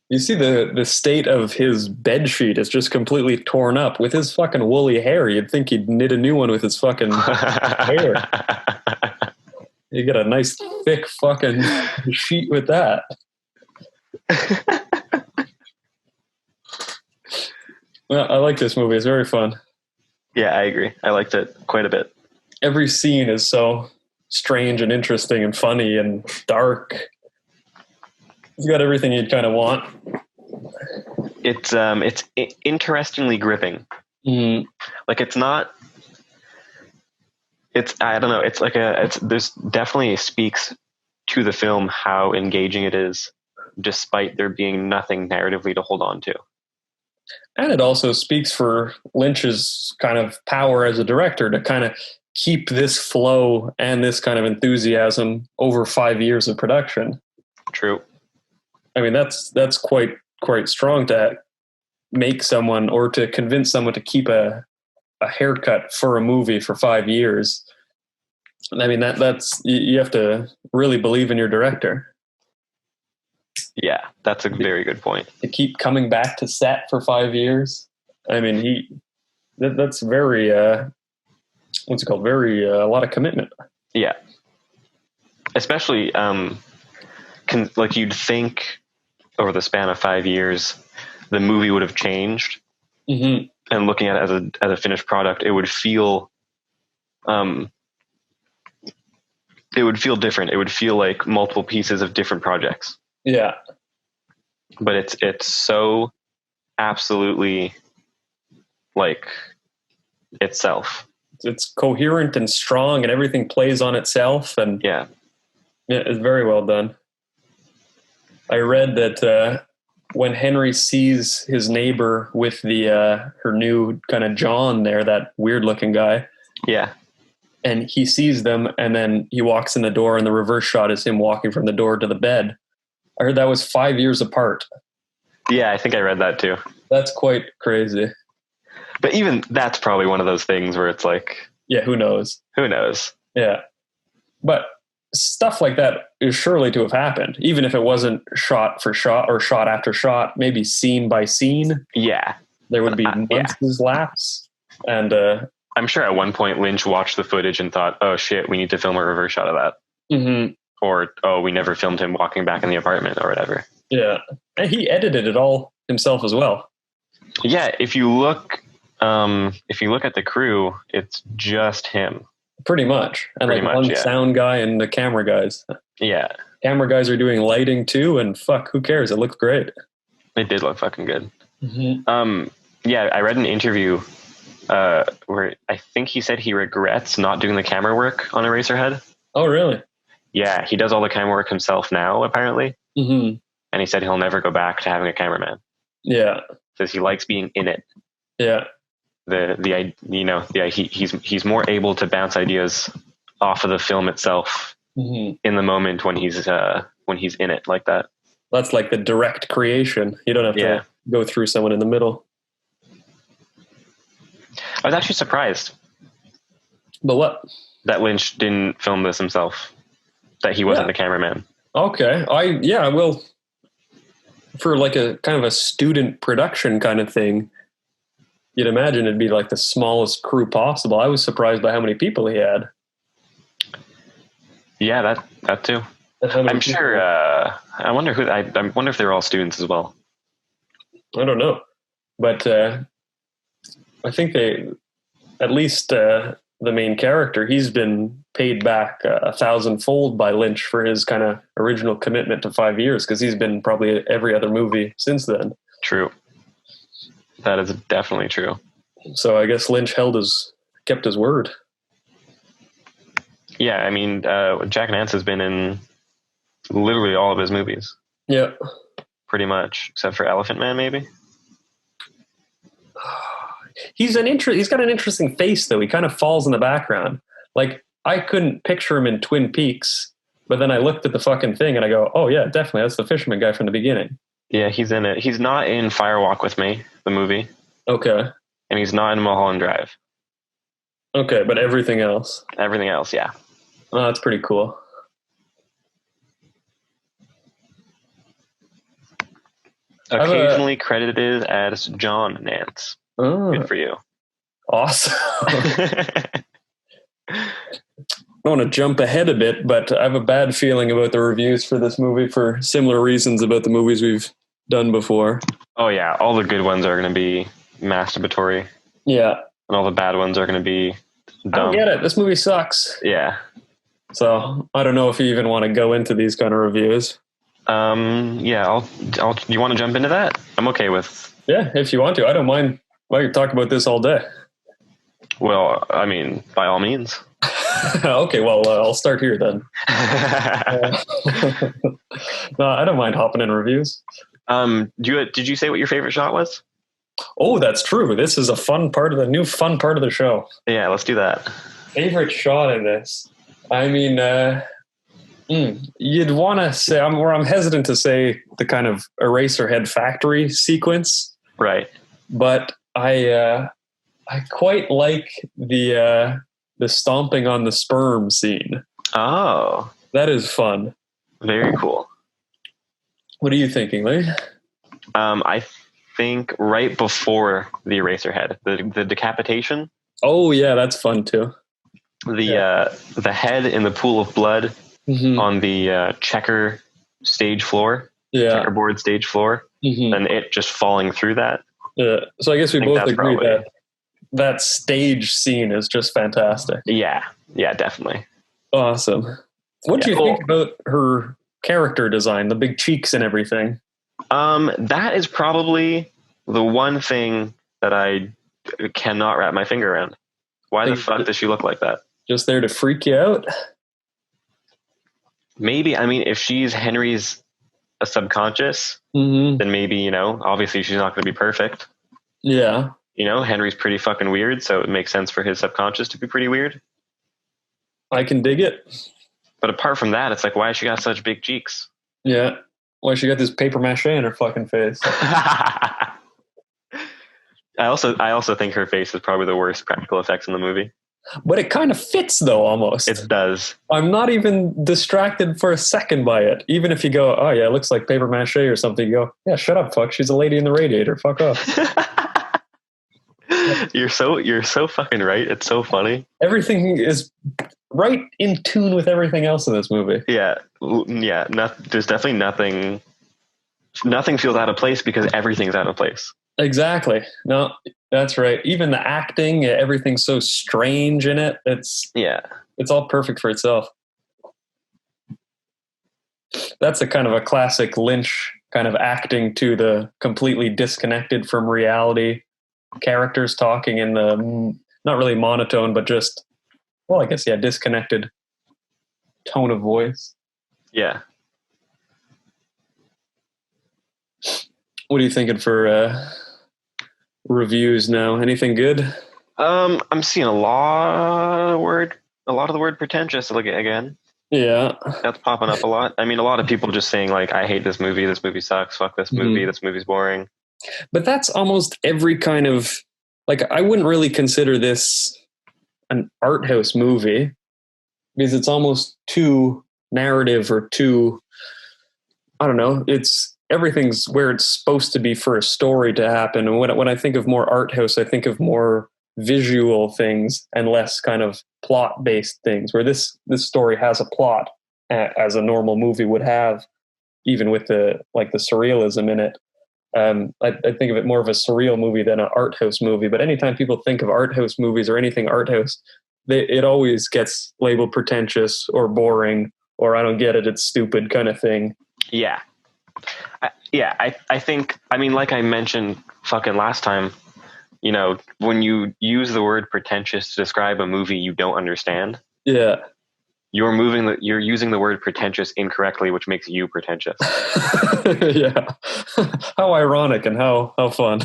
You see the state of his bed sheet is just completely torn up. With his fucking woolly hair, you'd think he'd knit a new one with his fucking hair. You get a nice thick fucking sheet with that. Well, I like this movie. It's very fun. Yeah, I agree. I liked it quite a bit. Every scene is so strange and interesting and funny and dark. It's got everything you'd kind of want. It's interestingly gripping. Mm. Like, it's not. I don't know. It's like there's definitely speaks to the film how engaging it is, despite there being nothing narratively to hold on to. And it also speaks for Lynch's kind of power as a director to kind of keep this flow and this kind of enthusiasm over 5 years of production. True. I mean, that's quite strong to make someone or to convince someone to keep a haircut for a movie for 5 years. I mean, that's you have to really believe in your director. Yeah, that's a very good point. To keep coming back to set for 5 years. I mean, that's very what's it called? Very a lot of commitment. Yeah, especially like you'd think over the span of 5 years, the movie would have changed. Mm-hmm. And looking at it as a finished product, it would feel different. It would feel like multiple pieces of different projects. Yeah. But it's so absolutely like itself. It's coherent and strong, and everything plays on itself. And yeah, it's very well done. I read that when Henry sees his neighbor with the her new kind of John there, that weird looking guy. Yeah. And he sees them, and then he walks in the door, and the reverse shot is him walking from the door to the bed. I heard that was 5 years apart. Yeah, I think I read that too. That's quite crazy. But even that's probably one of those things where it's like... Yeah, who knows? Who knows? Yeah. But stuff like that is surely to have happened, even if it wasn't shot for shot or shot after shot, maybe scene by scene. Yeah. There would be months lapse. And... I'm sure at one point Lynch watched the footage and thought, oh shit, we need to film a reverse shot of that. Mm-hmm. Or, oh, we never filmed him walking back in the apartment or whatever. Yeah. And he edited it all himself as well. Yeah, if you look at the crew, it's just him. Pretty much. And pretty like much, one sound guy and the camera guys. Yeah. Camera guys are doing lighting too, and fuck, who cares? It looked great. It did look fucking good. Mm-hmm. Yeah, I read an interview where I think he said he regrets not doing the camera work on Eraserhead. Oh, really? Yeah, he does all the camera work himself now, apparently. Mm-hmm. And he said he'll never go back to having a cameraman. Yeah. Says he likes being in it. Yeah. He's more able to bounce ideas off of the film itself in the moment when he's in it like that. That's like the direct creation. You don't have to go through someone in the middle. I was actually surprised. But what? That Lynch didn't film this himself. That he wasn't the cameraman. Okay. Well, for like a kind of a student production kind of thing, you'd imagine it'd be like the smallest crew possible. I was surprised by how many people he had. Yeah, that too. I'm sure. I wonder if they were all students as well. I don't know, but I think they, at least the main character, he's been paid back 1,000-fold by Lynch for his kind of original commitment to 5 years, because he's been probably every other movie since then. True. That is definitely true. So I guess Lynch kept his word. Yeah, I mean, Jack Nance has been in literally all of his movies. Yeah. Pretty much, except for Elephant Man, maybe. He's got an interesting face, though. He kind of falls in the background. Like, I couldn't picture him in Twin Peaks, but then I looked at the fucking thing and I go, oh yeah, definitely, that's the fisherman guy from the beginning. Yeah, he's in it. He's not in Fire Walk with Me, the movie. Okay. And he's not in Mulholland Drive. Okay, but everything else? Everything else, yeah. Oh, that's pretty cool. Occasionally credited as John Nance. Oh. Good for you. Awesome. I don't want to jump ahead a bit, but I have a bad feeling about the reviews for this movie for similar reasons about the movies we've done before. Oh yeah, all the good ones are going to be masturbatory. Yeah. And all the bad ones are going to be dumb. I don't get it. This movie sucks. Yeah. So I don't know if you even want to go into these kind of reviews. Yeah, you want to jump into that? I'm okay with... Yeah, if you want to. I don't mind. I could talk about this all day. Well, I mean, by all means. Okay, well, I'll start here then. No, I don't mind hopping in reviews. Did you say what your favorite shot was? Oh, that's true. This is a fun part of the show. Yeah, let's do that. Favorite shot in this? I mean, you'd want to say, I'm hesitant to say the kind of Eraserhead factory sequence. Right. But I quite like the stomping on the sperm scene. Oh. That is fun. Very cool. What are you thinking, Lee? I think right before the Eraserhead, the decapitation. Oh yeah, that's fun too. The head in the pool of blood on the checkerboard stage floor, and it just falling through that. Yeah. So I guess we both agree that stage scene is just fantastic. Yeah. Yeah, definitely. Awesome. What do you think about her character design, the big cheeks and everything? That is probably the one thing that I cannot wrap my finger around. Why the fuck does she look like that? Just there to freak you out? Maybe. I mean, if she's Henry's a subconscious, then maybe, obviously she's not going to be perfect. Yeah. Henry's pretty fucking weird, so it makes sense for his subconscious to be pretty weird. I can dig it. But apart from that, it's like, why has she got such big cheeks? Yeah. Why she got this paper mache in her fucking face? I also think her face is probably the worst practical effects in the movie. But it kind of fits, though, almost. It does. I'm not even distracted for a second by it. Even if you go, oh, yeah, it looks like paper mache or something, you go, yeah, shut up, fuck. She's a lady in the radiator. Fuck off. You're so fucking right. It's so funny. Everything is right in tune with everything else in this movie. Yeah. There's definitely nothing. Nothing feels out of place because everything's out of place. Exactly. No, that's right. Even the acting, everything's so strange in it. It's all perfect for itself. That's a kind of a classic Lynch kind of acting to the completely disconnected from reality characters talking in the not really monotone, but just, well, I guess, disconnected tone of voice. Yeah. What are you thinking for reviews now? Anything good? I'm seeing a lot of the word pretentious again. Yeah. That's popping up a lot. I mean, a lot of people just saying like, I hate this movie sucks, fuck this movie, this movie's boring. But that's almost every kind of, like, I wouldn't really consider this an art house movie because it's almost too narrative or too, I don't know, everything's where it's supposed to be for a story to happen. And when I think of more art house, I think of more visual things and less kind of plot based things, where this story has a plot as a normal movie would have, even with the surrealism in it. I think of it more of a surreal movie than an art house movie. But anytime people think of art house movies or anything art house, it always gets labeled pretentious or boring or I don't get it, it's stupid kind of thing. Yeah. I think, I mean, like I mentioned fucking last time, when you use the word pretentious to describe a movie you don't understand. Yeah. You're using the word pretentious incorrectly, which makes you pretentious. Yeah. How ironic and how fun.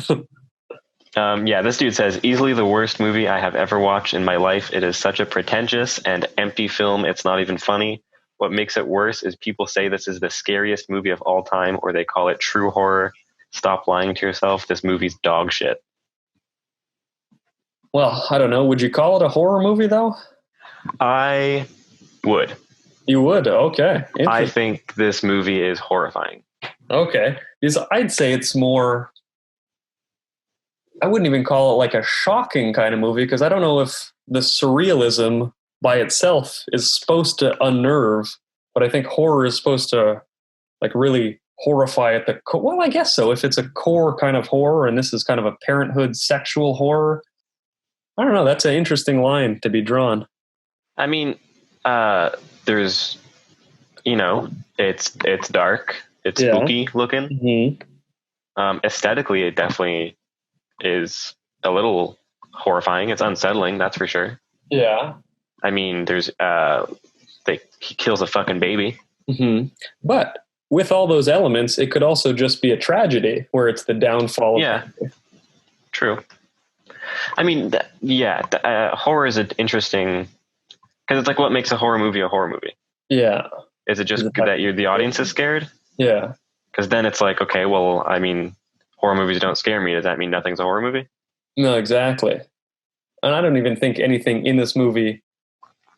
This dude says, easily the worst movie I have ever watched in my life. It is such a pretentious and empty film. It's not even funny. What makes it worse is people say this is the scariest movie of all time, or they call it true horror. Stop lying to yourself. This movie's dog shit. Well, I don't know. Would you call it a horror movie, though? I would. You would? Okay. I think this movie is horrifying. Okay. Because I'd say it's more... I wouldn't even call it like a shocking kind of movie, because I don't know if the surrealism by itself is supposed to unnerve, but I think horror is supposed to like really horrify at the core. Well, I guess so. If it's a core kind of horror and this is kind of a parenthood sexual horror, I don't know. That's an interesting line to be drawn. I mean, there's, it's dark, it's spooky looking. Mm-hmm. Aesthetically, it definitely is a little horrifying. It's unsettling, that's for sure. Yeah. I mean, there's he kills a fucking baby. Mm-hmm. But with all those elements, it could also just be a tragedy where it's the downfall. Yeah, true. I mean, horror is interesting because it's like, what makes a horror movie a horror movie? Yeah. Is it just that the audience is scared? Yeah. Because then it's like, okay, well, I mean, horror movies don't scare me. Does that mean nothing's a horror movie? No, exactly. And I don't even think anything in this movie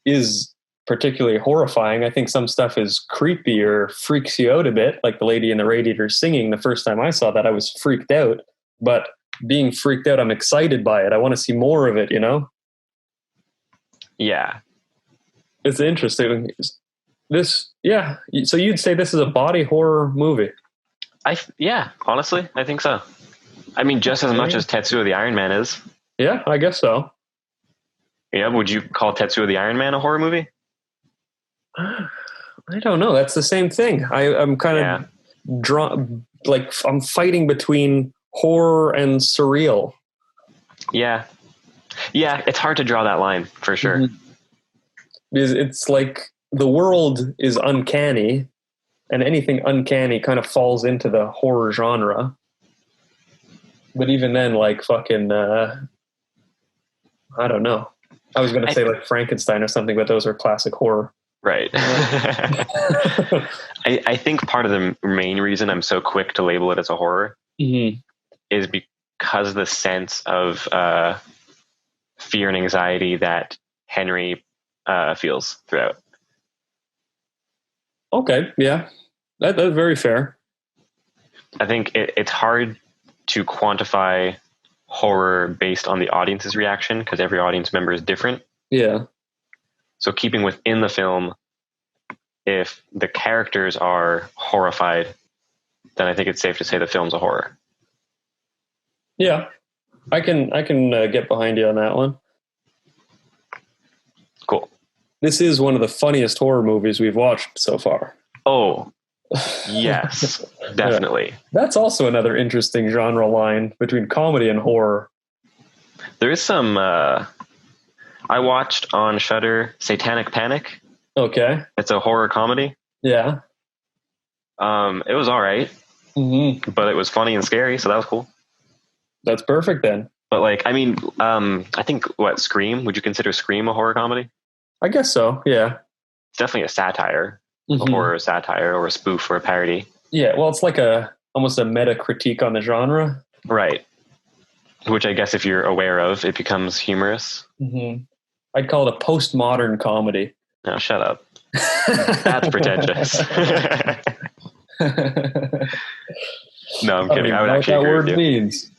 is particularly horrifying. I think some stuff is creepy or freaks you out a bit, like the lady in the radiator singing. The first time I saw that, I was freaked out. But being freaked out, I'm excited by it. I want to see more of it, Yeah. It's interesting. So you'd say this is a body horror movie? Honestly, I think so. I mean, just as much as Tetsuo the Iron Man is. Yeah, I guess so. Yeah, would you call Tetsuo the Iron Man a horror movie? I don't know. That's the same thing. I'm kind of drawn, like I'm fighting between horror and surreal. Yeah. Yeah, it's hard to draw that line, for sure. Mm-hmm. Because it's like the world is uncanny, and anything uncanny kind of falls into the horror genre. But even then, like fucking, I don't know. I was going to say like Frankenstein or something, but those are classic horror. Right. I think part of the main reason I'm so quick to label it as a horror is because of the sense of fear and anxiety that Henry feels throughout. Okay, yeah. That's very fair. I think it's hard to quantify horror based on the audience's reaction because every audience member is different. Yeah. So keeping within the film, if the characters are horrified, then I think it's safe to say the film's a horror. Yeah. I can get behind you on that one. Cool. This is one of the funniest horror movies we've watched so far. Oh, yes, definitely. Yeah. That's also another interesting genre line between comedy and horror. There is some, I watched on Shudder Satanic Panic. Okay. It's a horror comedy. Yeah. It was all right, but it was funny and scary, so that was cool. That's perfect then. But like, I mean, I think Scream, would you consider Scream a horror comedy? I guess so, yeah. It's definitely a satire, a horror satire or a spoof or a parody. Yeah, well, it's like almost a meta critique on the genre. Right. Which I guess if you're aware of, it becomes humorous. I'd call it a postmodern comedy. No, shut up. That's pretentious. No, I'm kidding. I would actually agree with you. What that word means.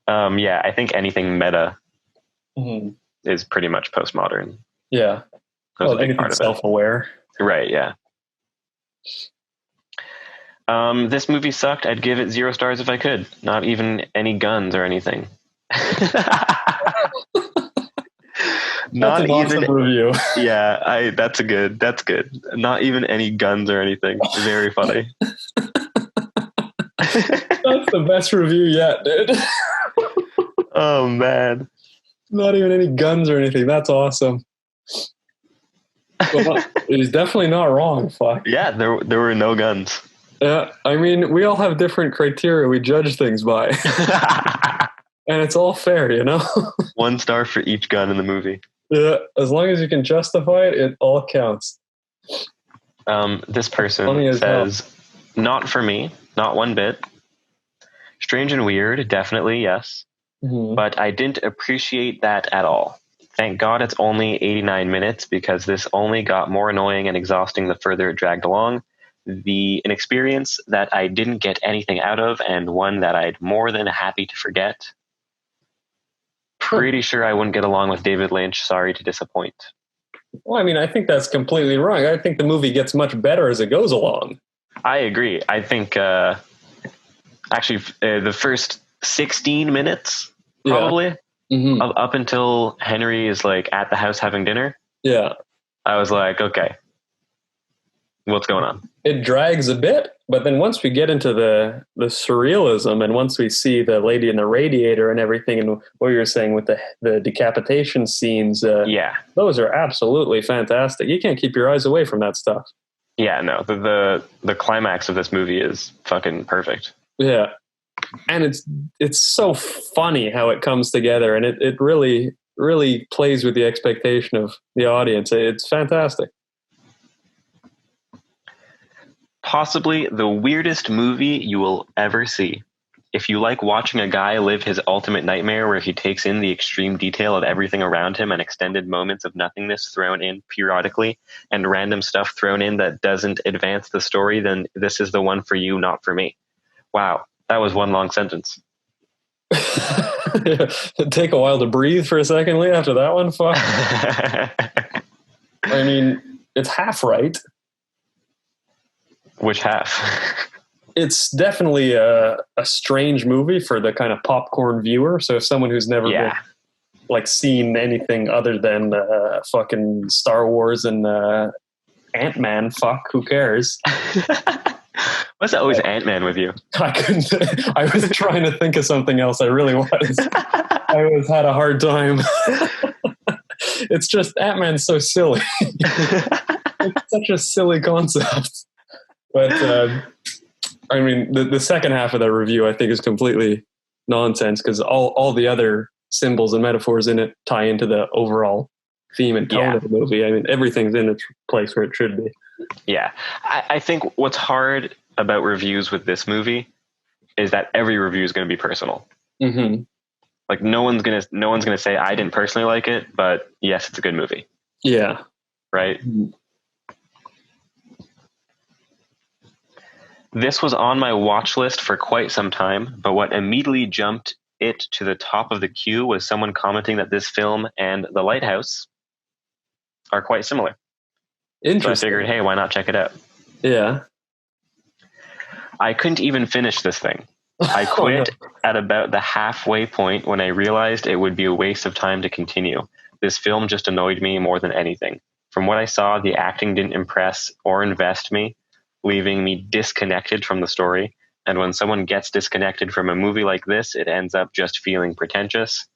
Yeah, I think anything meta is pretty much postmodern. Yeah. Well, anything self-aware. Right, yeah. This movie sucked. I'd give it 0 stars if I could. Not even any guns or anything. Not even awesome review. Yeah, that's good. Not even any guns or anything. Very funny. That's the best review yet, dude. Oh man. Not even any guns or anything. That's awesome. Well, he's definitely not wrong. Fuck. Yeah, there were no guns. Yeah, I mean, we all have different criteria we judge things by. And it's all fair, you know? 1 star for each gun in the movie. Yeah, as long as you can justify it, it all counts. This person says, not for me, not one bit. Strange and weird, definitely, yes. But I didn't appreciate that at all. Thank God it's only 89 minutes because this only got more annoying and exhausting the further it dragged along. An experience that I didn't get anything out of and one that I'd more than happy to forget. Pretty sure I wouldn't get along with David Lynch. Sorry to disappoint. Well, I mean, I think that's completely wrong. I think the movie gets much better as it goes along. I agree. I think actually the first 16 minutes probably up until Henry is like at the house having dinner. Yeah. I was like, okay, what's going on? It drags a bit, but then once we get into the surrealism and once we see the lady in the radiator and everything and what you were saying with the decapitation scenes, those are absolutely fantastic. You can't keep your eyes away from that stuff. Yeah, no, the climax of this movie is fucking perfect. Yeah. And it's so funny how it comes together, and it really, really plays with the expectation of the audience. It's fantastic. Possibly the weirdest movie you will ever see. If you like watching a guy live his ultimate nightmare where he takes in the extreme detail of everything around him and extended moments of nothingness thrown in periodically and random stuff thrown in that doesn't advance the story, then this is the one for you, not for me. Wow. That was one long sentence. Take a while to breathe for a second, Lee, after that one. Fuck. I mean, it's half right. Which half? It's definitely a strange movie for the kind of popcorn viewer. So if someone who's never been, like seen anything other than fucking Star Wars and Ant-Man, fuck, who cares? What's always Ant-Man with you? I couldn't. I was trying to think of something else. I really was. Had a hard time. It's just Ant-Man's so silly. It's such a silly concept. But I mean, the second half of that review, I think, is completely nonsense because all the other symbols and metaphors in it tie into the overall theme and tone of the movie. I mean, everything's in its place where it should be. Yeah. I think what's hard about reviews with this movie is that every review is going to be personal. Mm-hmm. Like no one's gonna say I didn't personally like it, but yes, it's a good movie. Yeah. Right. Mm-hmm. This was on my watch list for quite some time, but what immediately jumped it to the top of the queue was someone commenting that this film and The Lighthouse are quite similar. Interesting. So I figured, hey, why not check it out? Yeah. I couldn't even finish this thing. I quit at about the halfway point when I realized it would be a waste of time to continue. This film just annoyed me more than anything. From what I saw, the acting didn't impress or invest me, leaving me disconnected from the story. And when someone gets disconnected from a movie like this, it ends up just feeling pretentious.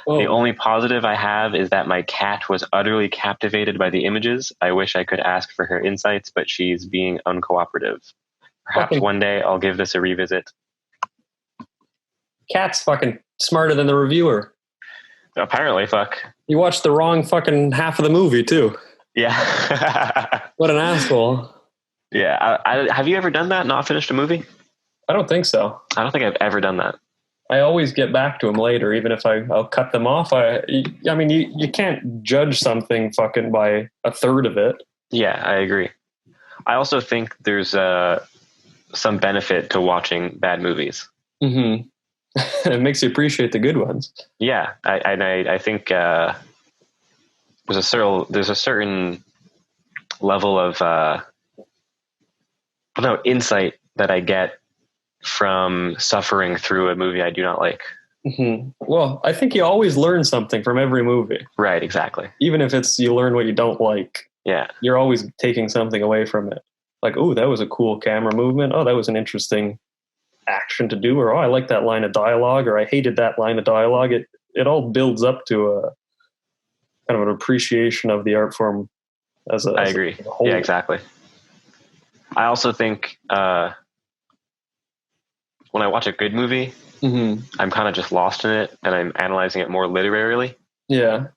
Oh. The only positive I have is that my cat was utterly captivated by the images. I wish I could ask for her insights, but she's being uncooperative. Perhaps one day I'll give this a revisit. Cat's fucking smarter than the reviewer. Apparently, fuck. You watched the wrong fucking half of the movie, too. Yeah. What an asshole. Yeah. Have you ever done that? Not finished a movie? I don't think so. I don't think I've ever done that. I always get back to them later, even if I'll cut them off. I mean, you can't judge something fucking by a third of it. Yeah, I agree. I also think there's some benefit to watching bad movies. Mm-hmm. It makes you appreciate the good ones. Yeah, I think there's a certain level of insight that I get from suffering through a movie I do not like. Mm-hmm. Well, I think you always learn something from every movie. Right, exactly. Even if it's you learn what you don't like. Yeah. You're always taking something away from it. Like, oh, that was a cool camera movement. Oh, that was an interesting action to do. Or, oh, I like that line of dialogue. Or I hated that line of dialogue. It all builds up to a kind of an appreciation of the art form as a agree. As a whole. Yeah, exactly. I also think when I watch a good movie, mm-hmm. I'm kind of just lost in it and I'm analyzing it more literarily. Yeah.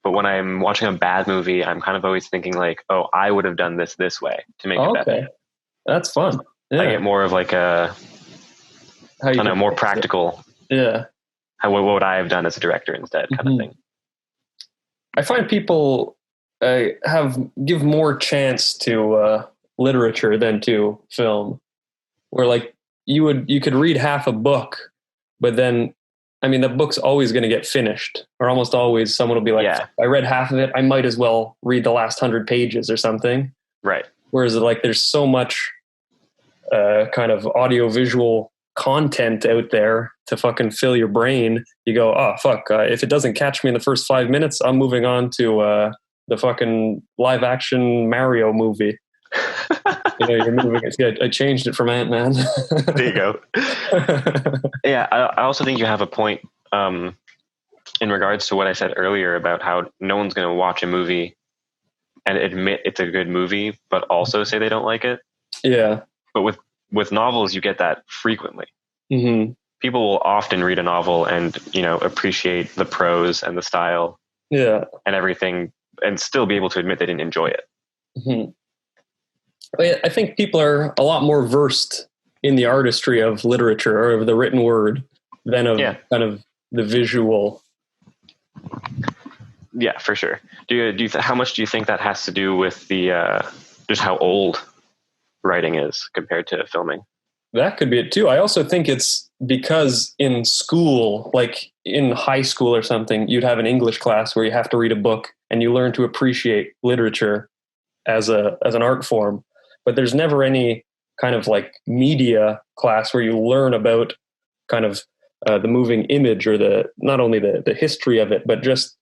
But when I'm watching a bad movie, I'm kind of always thinking like, oh, I would have done this way to make it better. Okay. That's fun. Yeah. I get more of like more practical. Yeah. What would I have done as a director instead kind of thing. I find people give more chance to literature than to film, where like you could read half a book, but then I mean the book's always going to get finished, or almost always someone will be like, yeah. I read half of it, I might as well read the last 100 pages or something. Right. Whereas like there's so much kind of audio-visual content out there to fucking fill your brain. You go, oh fuck, if it doesn't catch me in the first 5 minutes, I'm moving on to the fucking live-action Mario movie. You're moving it. I changed it from Ant-Man. There you go. Yeah, I also think you have a point in regards to what I said earlier about how no one's going to watch a movie and admit it's a good movie, but also say they don't like it. Yeah. But with novels, you get that frequently. Mm-hmm. People will often read a novel and, appreciate the prose and the style and everything and still be able to admit they didn't enjoy it. Mm-hmm. I think people are a lot more versed in the artistry of literature or of the written word than of kind of the visual. Yeah, for sure. How much do you think that has to do with the just how old writing is compared to filming? That could be it too. I also think it's because in school, like in high school or something, you'd have an English class where you have to read a book and you learn to appreciate literature as an art form. But there's never any kind of like media class where you learn about kind of the moving image or not only the history of it, but just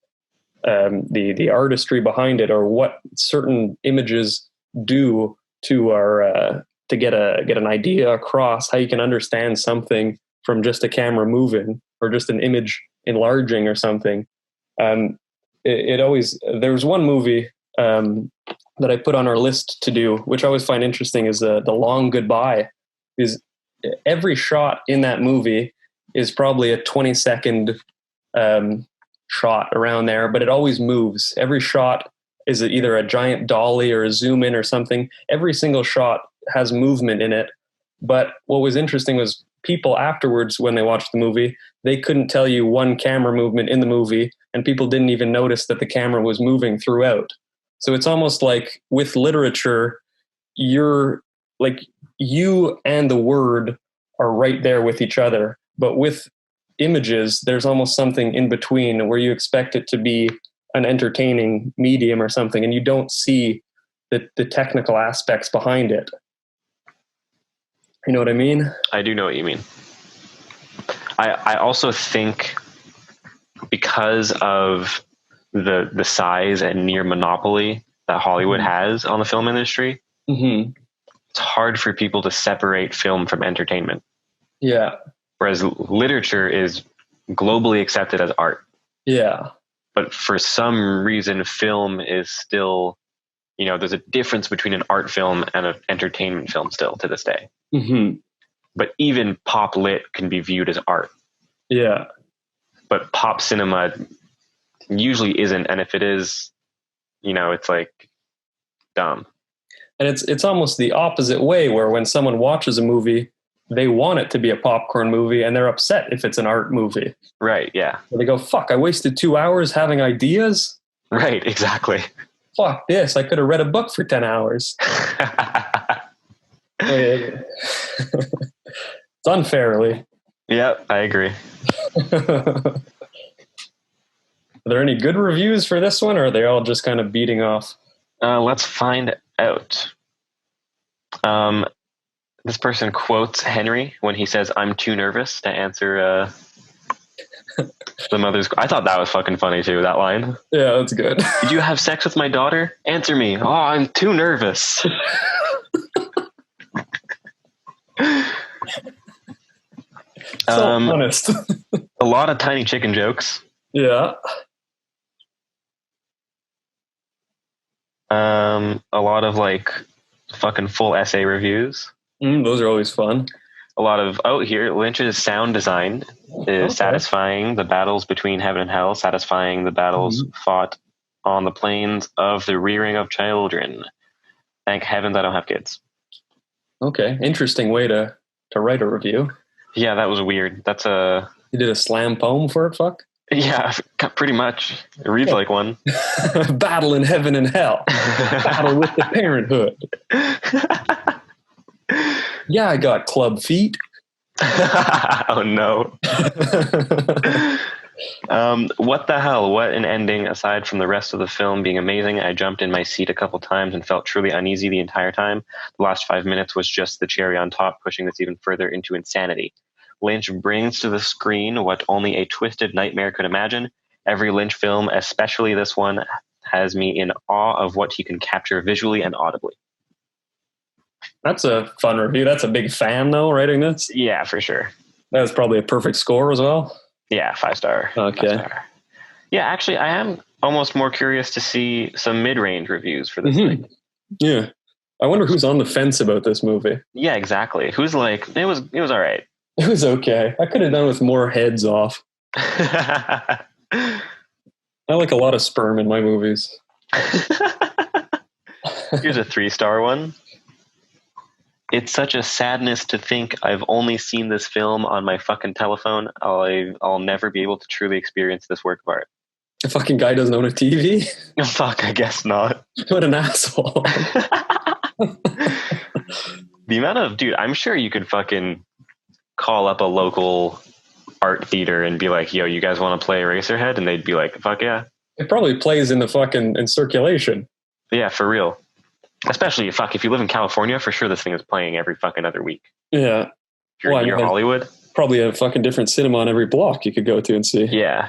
the artistry behind it, or what certain images do to to get an idea across, how you can understand something from just a camera moving or just an image enlarging or something. It always, there was one movie that I put on our list to do, which I always find interesting, is The Long Goodbye. Is every shot in that movie is probably a 20-second shot around there, but it always moves. Every shot is either a giant dolly or a zoom in or something. Every single shot has movement in it. But what was interesting was people afterwards, when they watched the movie, they couldn't tell you one camera movement in the movie, and people didn't even notice that the camera was moving throughout. So it's almost like with literature, you're like, you and the word are right there with each other. But with images, there's almost something in between where you expect it to be an entertaining medium or something, and you don't see the technical aspects behind it. You know what I mean? I do know what you mean. I also think because of the size and near monopoly that Hollywood has on the film industry, it's hard for people to separate film from entertainment. Yeah. Whereas literature is globally accepted as art. Yeah. But for some reason, film is still, there's a difference between an art film and an entertainment film still to this day. But even pop lit can be viewed as art. Yeah. But pop cinema usually isn't. And if it is, it's like dumb. And it's almost the opposite way, where when someone watches a movie, they want it to be a popcorn movie and they're upset if it's an art movie. Right, yeah. Where they go, fuck, I wasted 2 hours having ideas? Right, exactly. Fuck this, I could have read a book for 10 hours. It's unfairly. Yep, I agree. Are there any good reviews for this one, or are they all just kind of beating off? Let's find out. This person quotes Henry when he says, "I'm too nervous to answer the mother's." I thought that was fucking funny too, that line. Yeah, that's good. Did you have sex with my daughter? Answer me. Oh, I'm too nervous. So honest. A lot of tiny chicken jokes. Yeah. A lot of like fucking full essay reviews. Those are always fun. A lot of, here, Lynch's sound design is satisfying the battles between heaven and hell, satisfying the battles fought on the plains of the rearing of children. Thank heavens I don't have kids. Okay. Interesting way to write a review. Yeah, that was weird. That's a... You did a slam poem for it, fuck? Yeah, pretty much. It reads like one. Battle in heaven and hell. Battle with the parenthood. Yeah, I got club feet. Oh, no. What the hell? What an ending. Aside from the rest of the film being amazing, I jumped in my seat a couple times and felt truly uneasy the entire time. The last 5 minutes was just the cherry on top, pushing this even further into insanity. Lynch brings to the screen what only a twisted nightmare could imagine. Every Lynch film, especially this one, has me in awe of what he can capture visually and audibly. That's a fun review. That's a big fan, though, writing this? Yeah, for sure. That's probably a perfect score as well? Yeah, 5-star. Okay. 5-star. Yeah, actually, I am almost more curious to see some mid-range reviews for this thing. Yeah. I wonder who's on the fence about this movie. Yeah, exactly. Who's like, it was all right. It was okay. I could have done with more heads off. I like a lot of sperm in my movies. Here's a 3-star one. It's such a sadness to think I've only seen this film on my fucking telephone. I'll never be able to truly experience this work of art. The fucking guy doesn't own a TV? Fuck, I guess not. What an asshole. The amount of, dude, I'm sure you could fucking call up a local art theater and be like, yo, you guys want to play Eraserhead? And they'd be like, fuck yeah. It probably plays in circulation. Yeah, for real. Especially, if you live in California, for sure this thing is playing every fucking other week. Yeah. If you're near Hollywood. Probably a fucking different cinema on every block you could go to and see. Yeah.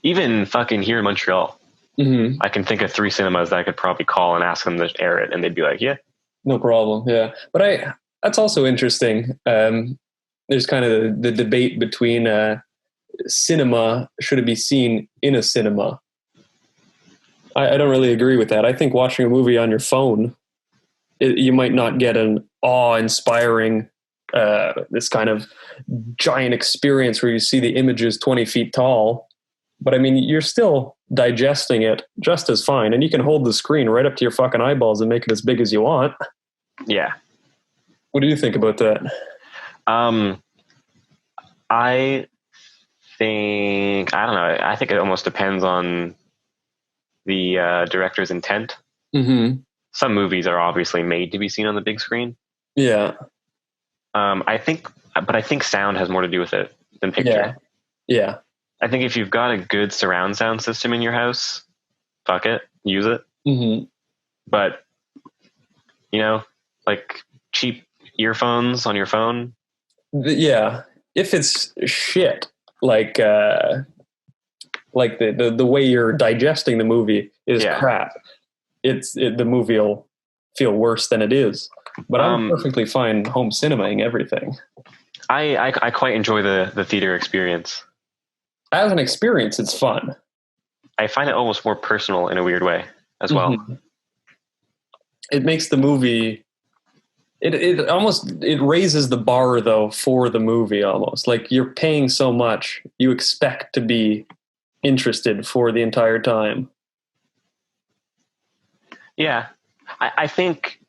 Even fucking here in Montreal. I can think of 3 cinemas that I could probably call and ask them to air it, and they'd be like, yeah. No problem. Yeah. But that's also interesting. There's kind of the debate between cinema, should it be seen in a cinema? I don't really agree with that. I think watching a movie on your phone, you might not get an awe-inspiring, this kind of giant experience where you see the images 20 feet tall. But I mean, you're still digesting it just as fine. And you can hold the screen right up to your fucking eyeballs and make it as big as you want. Yeah. What do you think about that? I don't know. I think it almost depends on the director's intent. Mm-hmm. Some movies are obviously made to be seen on the big screen. Yeah. I think sound has more to do with it than picture. Yeah. I think if you've got a good surround sound system in your house, fuck it, use it. Mm-hmm. But, like cheap earphones on your phone. Yeah. If it's shit, like the way you're digesting the movie is crap, the movie will feel worse than it is. But I'm perfectly fine home cinemaing everything. I quite enjoy the theater experience. As an experience, it's fun. I find it almost more personal in a weird way as well. Mm-hmm. It makes the movie. It raises the bar though for the movie almost. Like you're paying so much, you expect to be interested for the entire time. Yeah, I think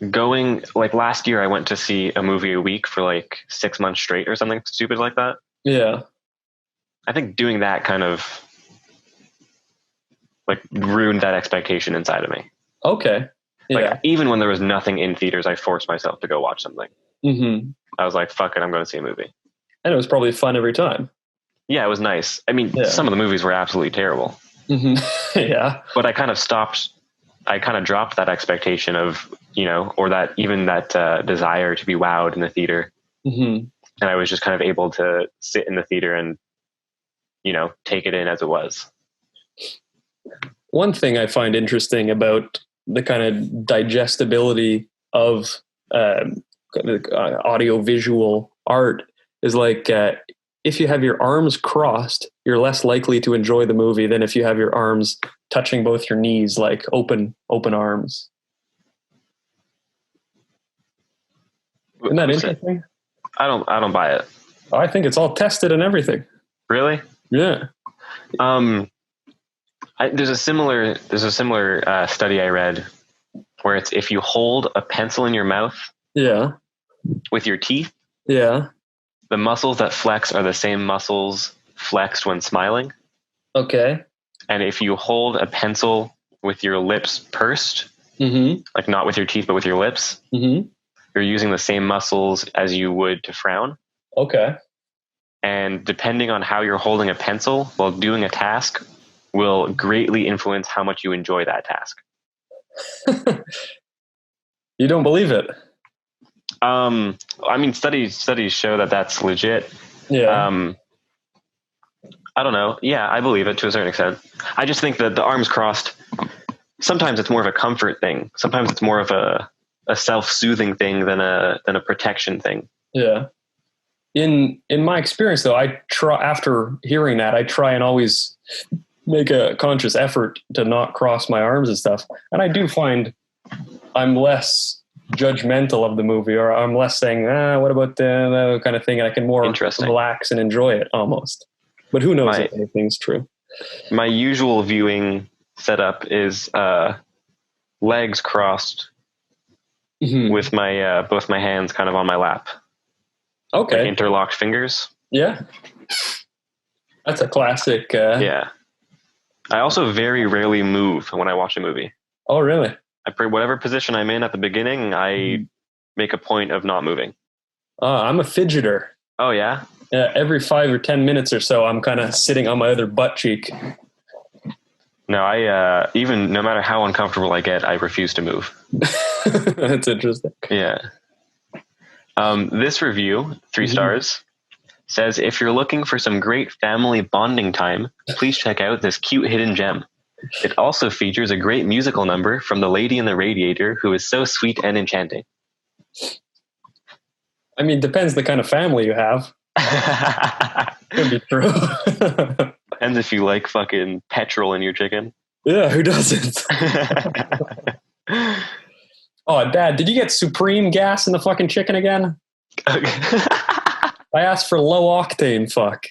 going like last year, I went to see a movie a week for like 6 months straight or something stupid like that. Yeah. I think doing that kind of like ruined that expectation inside of me. Okay. Yeah. Like even when there was nothing in theaters, I forced myself to go watch something. Mm-hmm. I was like, fuck it, I'm going to see a movie. And it was probably fun every time. Yeah, it was nice. I mean, some of the movies were absolutely terrible. Mm-hmm. Yeah. But I kind of dropped that expectation of, or that desire to be wowed in the theater. Mm-hmm. And I was just kind of able to sit in the theater and, take it in as it was. One thing I find interesting about the kind of digestibility of audio-visual art is like if you have your arms crossed, you're less likely to enjoy the movie than if you have your arms touching both your knees, like open arms. Isn't that interesting? I don't buy it. I think it's all tested and everything. Really? Yeah. There's a similar study I read where it's if you hold a pencil in your mouth, with your teeth, the muscles that flex are the same muscles flexed when smiling. Okay. And if you hold a pencil with your lips pursed, like not with your teeth but with your lips, you're using the same muscles as you would to frown. Okay. And depending on how you're holding a pencil while doing a task will greatly influence how much you enjoy that task. You don't believe it? I mean, studies show that that's legit. Yeah. I don't know. Yeah, I believe it to a certain extent. I just think that the arms crossed, sometimes it's more of a comfort thing. Sometimes it's more of a self-soothing thing than a protection thing. Yeah. In my experience, though, after hearing that, I try and always make a conscious effort to not cross my arms and stuff. And I do find I'm less judgmental of the movie, or I'm less saying, what about that kind of thing. And I can more relax and enjoy it almost. But who knows if anything's true. My usual viewing setup is legs crossed with my both my hands kind of on my lap. Okay. Like interlocked fingers. Yeah. That's a classic. Yeah. I also very rarely move when I watch a movie. Oh, really? Whatever position I'm in at the beginning, I make a point of not moving. I'm a fidgeter. Oh, yeah? Yeah. Every 5 or 10 minutes or so, I'm kind of sitting on my other butt cheek. No, even no matter how uncomfortable I get, I refuse to move. That's interesting. Yeah. This review, 3 stars, says if you're looking for some great family bonding time, please check out this cute hidden gem. It also features a great musical number from the lady in the radiator who is so sweet and enchanting. I mean, depends the kind of family you have. Could be true. Depends if you like fucking petrol in your chicken. Yeah, who doesn't? Oh, Dad, did you get Supreme gas in the fucking chicken again? I asked for low octane, fuck.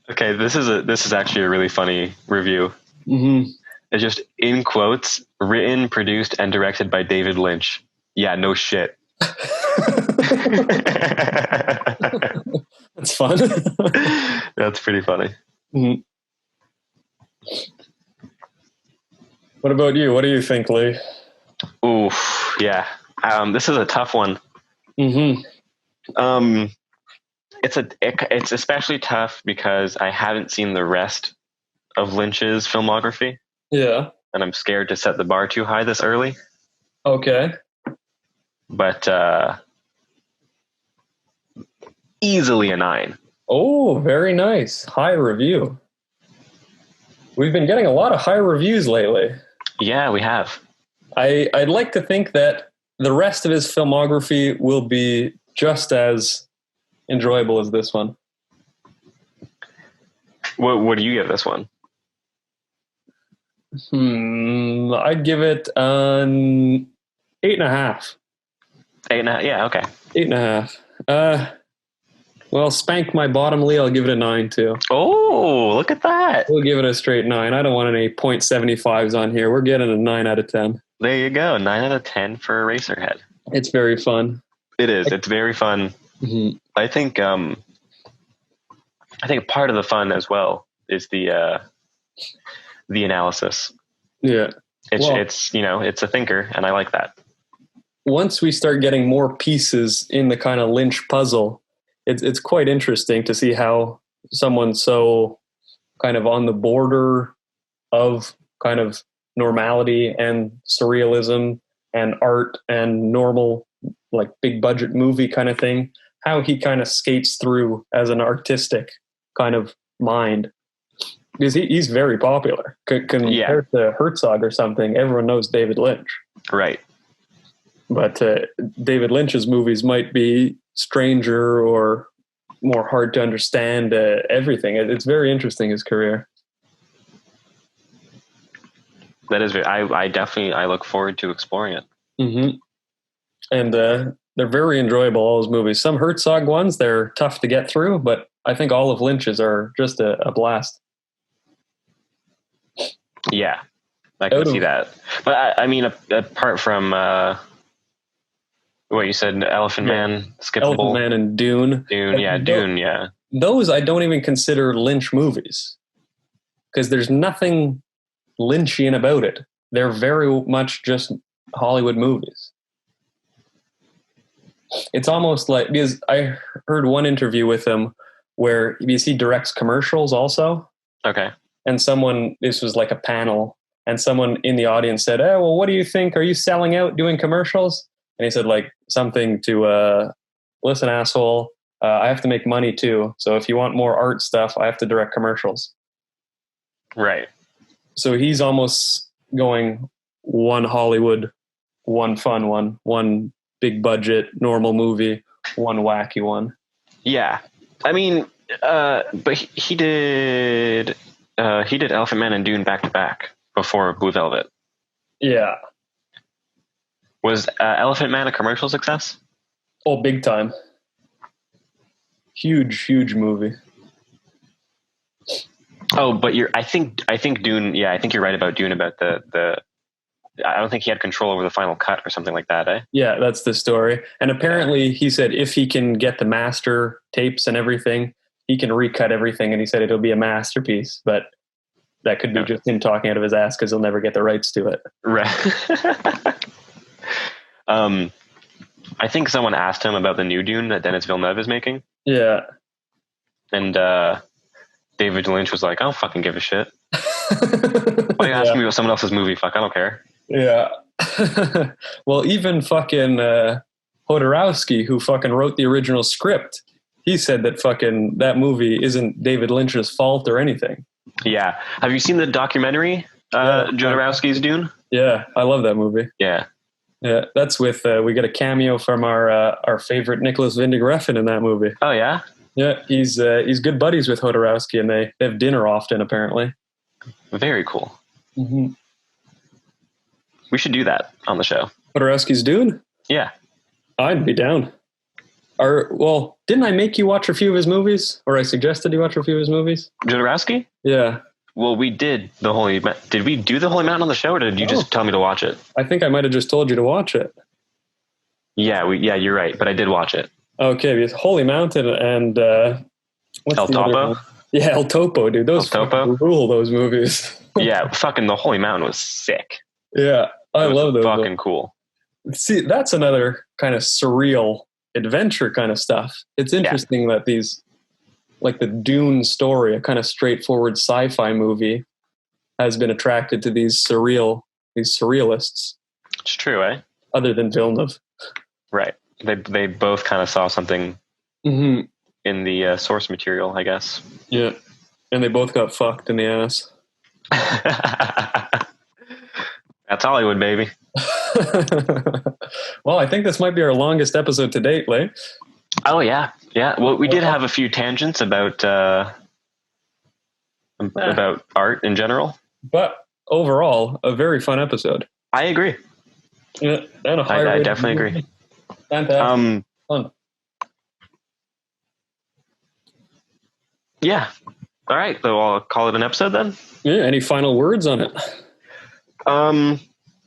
Okay, this is actually a really funny review. Mm-hmm. It's just in quotes, written, produced, and directed by David Lynch. Yeah, no shit. That's fun. That's pretty funny. Mm-hmm. What about you? What do you think, Lee? Oof, yeah. This is a tough one. Mm-hmm. It's especially tough because I haven't seen the rest of Lynch's filmography. Yeah. And I'm scared to set the bar too high this early. Okay. But easily a 9. Oh, very nice. High review. We've been getting a lot of high reviews lately. Yeah, we have. I'd like to think that the rest of his filmography will be just as enjoyable as this one. What do you give this one? I'd give it an 8.5. 8.5. Yeah, okay. 8.5. Well, spank my bottom, Lee. I'll give it a 9 too. Oh, look at that. We'll give it a straight 9. I don't want any 0.75s on here. We're getting a 9 out of 10. There you go. 9 out of 10 for Eraserhead. It's very fun. It is. It's very fun. Mm-hmm. I think part of the fun as well is the analysis. Yeah. It's it's a thinker, and I like that. Once we start getting more pieces in the kind of Lynch puzzle, it's quite interesting to see how someone so kind of on the border of kind of normality and surrealism and art and normal, like big budget movie kind of thing, how he kind of skates through as an artistic kind of mind. Because he's very popular. Compared to Herzog or something, everyone knows David Lynch. Right. But David Lynch's movies might be stranger or more hard to understand everything. It's very interesting, his career. That is very, I look forward to exploring it. Mm-hmm. And they're very enjoyable, all his movies. Some Herzog ones, they're tough to get through, but I think all of Lynch's are just a blast. Yeah, I can see that. But I mean, apart from what you said, Elephant Man, skippable. Elephant Man and Dune. Dune, yeah. Those I don't even consider Lynch movies because there's nothing Lynchian about it. They're very much just Hollywood movies. It's almost like, because I heard one interview with him where he directs commercials also. Okay. And this was like a panel, and someone in the audience said, "Oh, well, what do you think? Are you selling out doing commercials?" And he said like something to, "Listen, asshole, I have to make money too. So if you want more art stuff, I have to direct commercials." Right. So he's almost going one Hollywood, one fun one big budget, normal movie, one wacky one. Yeah. I mean, but he did Elephant Man and Dune back to back before Blue Velvet. Yeah. Was Elephant Man a commercial success? Oh, big time. Huge movie. Oh, but I think Dune. Yeah, I think you're right about Dune. About the. I don't think he had control over the final cut or something like that, eh? Yeah, that's the story. And apparently, he said if he can get the master tapes and everything, he can recut everything. And he said it'll be a masterpiece. But that could be just him talking out of his ass because he'll never get the rights to it. Right. I think someone asked him about the new Dune that Denis Villeneuve is making. Yeah. And David Lynch was like, "I don't fucking give a shit. Why are you asking me about someone else's movie? Fuck, I don't care." Yeah. Well, even fucking Jodorowsky, who fucking wrote the original script, he said that fucking that movie isn't David Lynch's fault or anything. Yeah. Have you seen the documentary Jodorowsky's Dune. Yeah, I love that movie. Yeah. Yeah, that's with we get a cameo from our favorite Nicholas Winding Refn in that movie. Oh yeah. Yeah, he's good buddies with Jodorowsky, and they have dinner often apparently. Very cool. Mm-hmm. We should do that on the show. Jodorowsky's Dune? Yeah, I'd be down. Didn't I make you watch a few of his movies, or I suggested you watch a few of his movies? Jodorowsky? Yeah. Well, we did the Holy. Did we do the Holy Mountain on the show, or did you just tell me to watch it? I think I might have just told you to watch it. Yeah, you're right, but I did watch it. Okay, because Holy Mountain and what's El Topo? Yeah, El Topo, dude. Those rule, those movies. Yeah, fucking the Holy Mountain was sick. Yeah, I love those. Fucking cool. See, that's another kind of surreal adventure kind of stuff. It's interesting that these, like the Dune story, a kind of straightforward sci-fi movie, has been attracted to these surrealists. It's true, eh? Other than Villeneuve. Right. They both kind of saw something in the source material, I guess. Yeah. And they both got fucked in the ass. That's Hollywood, baby. Well, I think this might be our longest episode to date, Lay. Oh, yeah. Yeah. Well, we did have a few tangents about art in general. But overall, a very fun episode. I agree. Yeah, and I definitely agree. Fantastic. Fun. Yeah. All right. So I'll call it an episode then. Yeah. Any final words on it?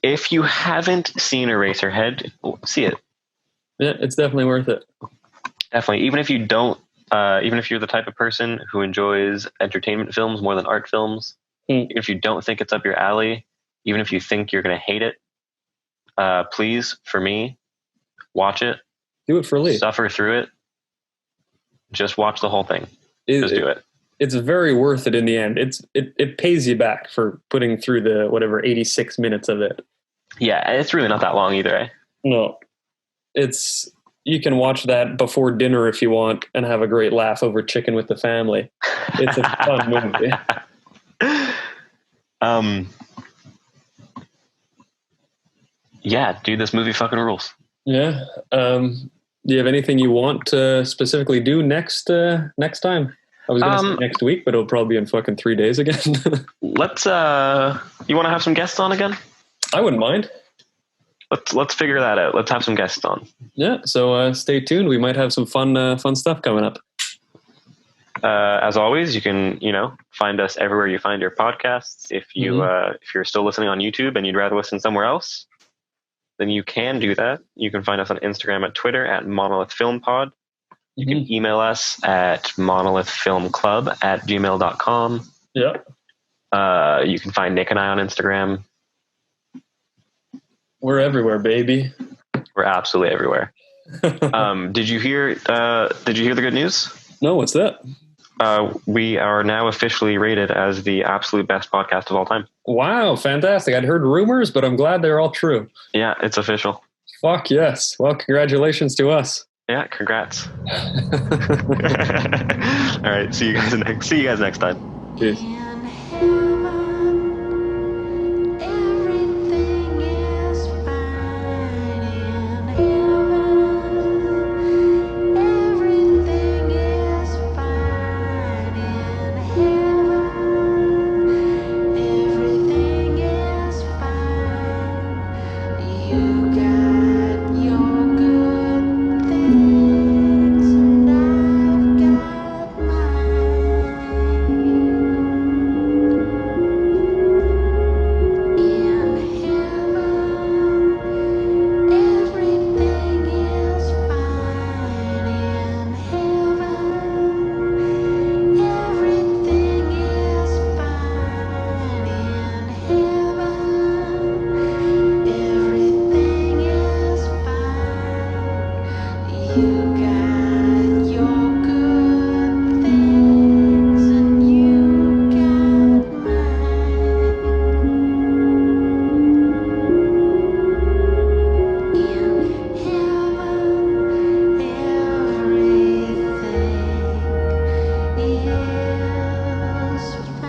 If you haven't seen Eraserhead, see it. Yeah, it's definitely worth it. Definitely. Even if you don't, even if you're the type of person who enjoys entertainment films more than art films, if you don't think it's up your alley, even if you think you're going to hate it, please, for me, watch it. Do it for Lee. Suffer through it. Just watch the whole thing. Just do it. It's very worth it in the end. It pays you back for putting through the 86 minutes of it. Yeah, it's really not that long either, eh? No. You can watch that before dinner if you want and have a great laugh over chicken with the family. It's a fun movie. Yeah, dude, this movie fucking rules. Yeah. Do you have anything you want to specifically do next time? I was going to say next week, but it'll probably be in fucking 3 days again. Let's, you want to have some guests on again? I wouldn't mind. Let's figure that out. Let's have some guests on. Yeah. So stay tuned. We might have some fun stuff coming up. As always, you can, find us everywhere you find your podcasts. If you're still listening on YouTube and you'd rather listen somewhere else, then you can do that. You can find us on Instagram and Twitter at Monolith Film Pod. You can email us at monolithfilmclub@gmail.com. Yeah. You can find Nick and I on Instagram. We're everywhere, baby. We're absolutely everywhere. Did you hear the good news? No, what's that? We are now officially rated as the absolute best podcast of all time. Wow, fantastic. I'd heard rumors, but I'm glad they're all true. Yeah, it's official. Fuck yes. Well, congratulations to us. Yeah, congrats. All right, see you guys next time. Peace.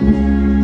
Yes.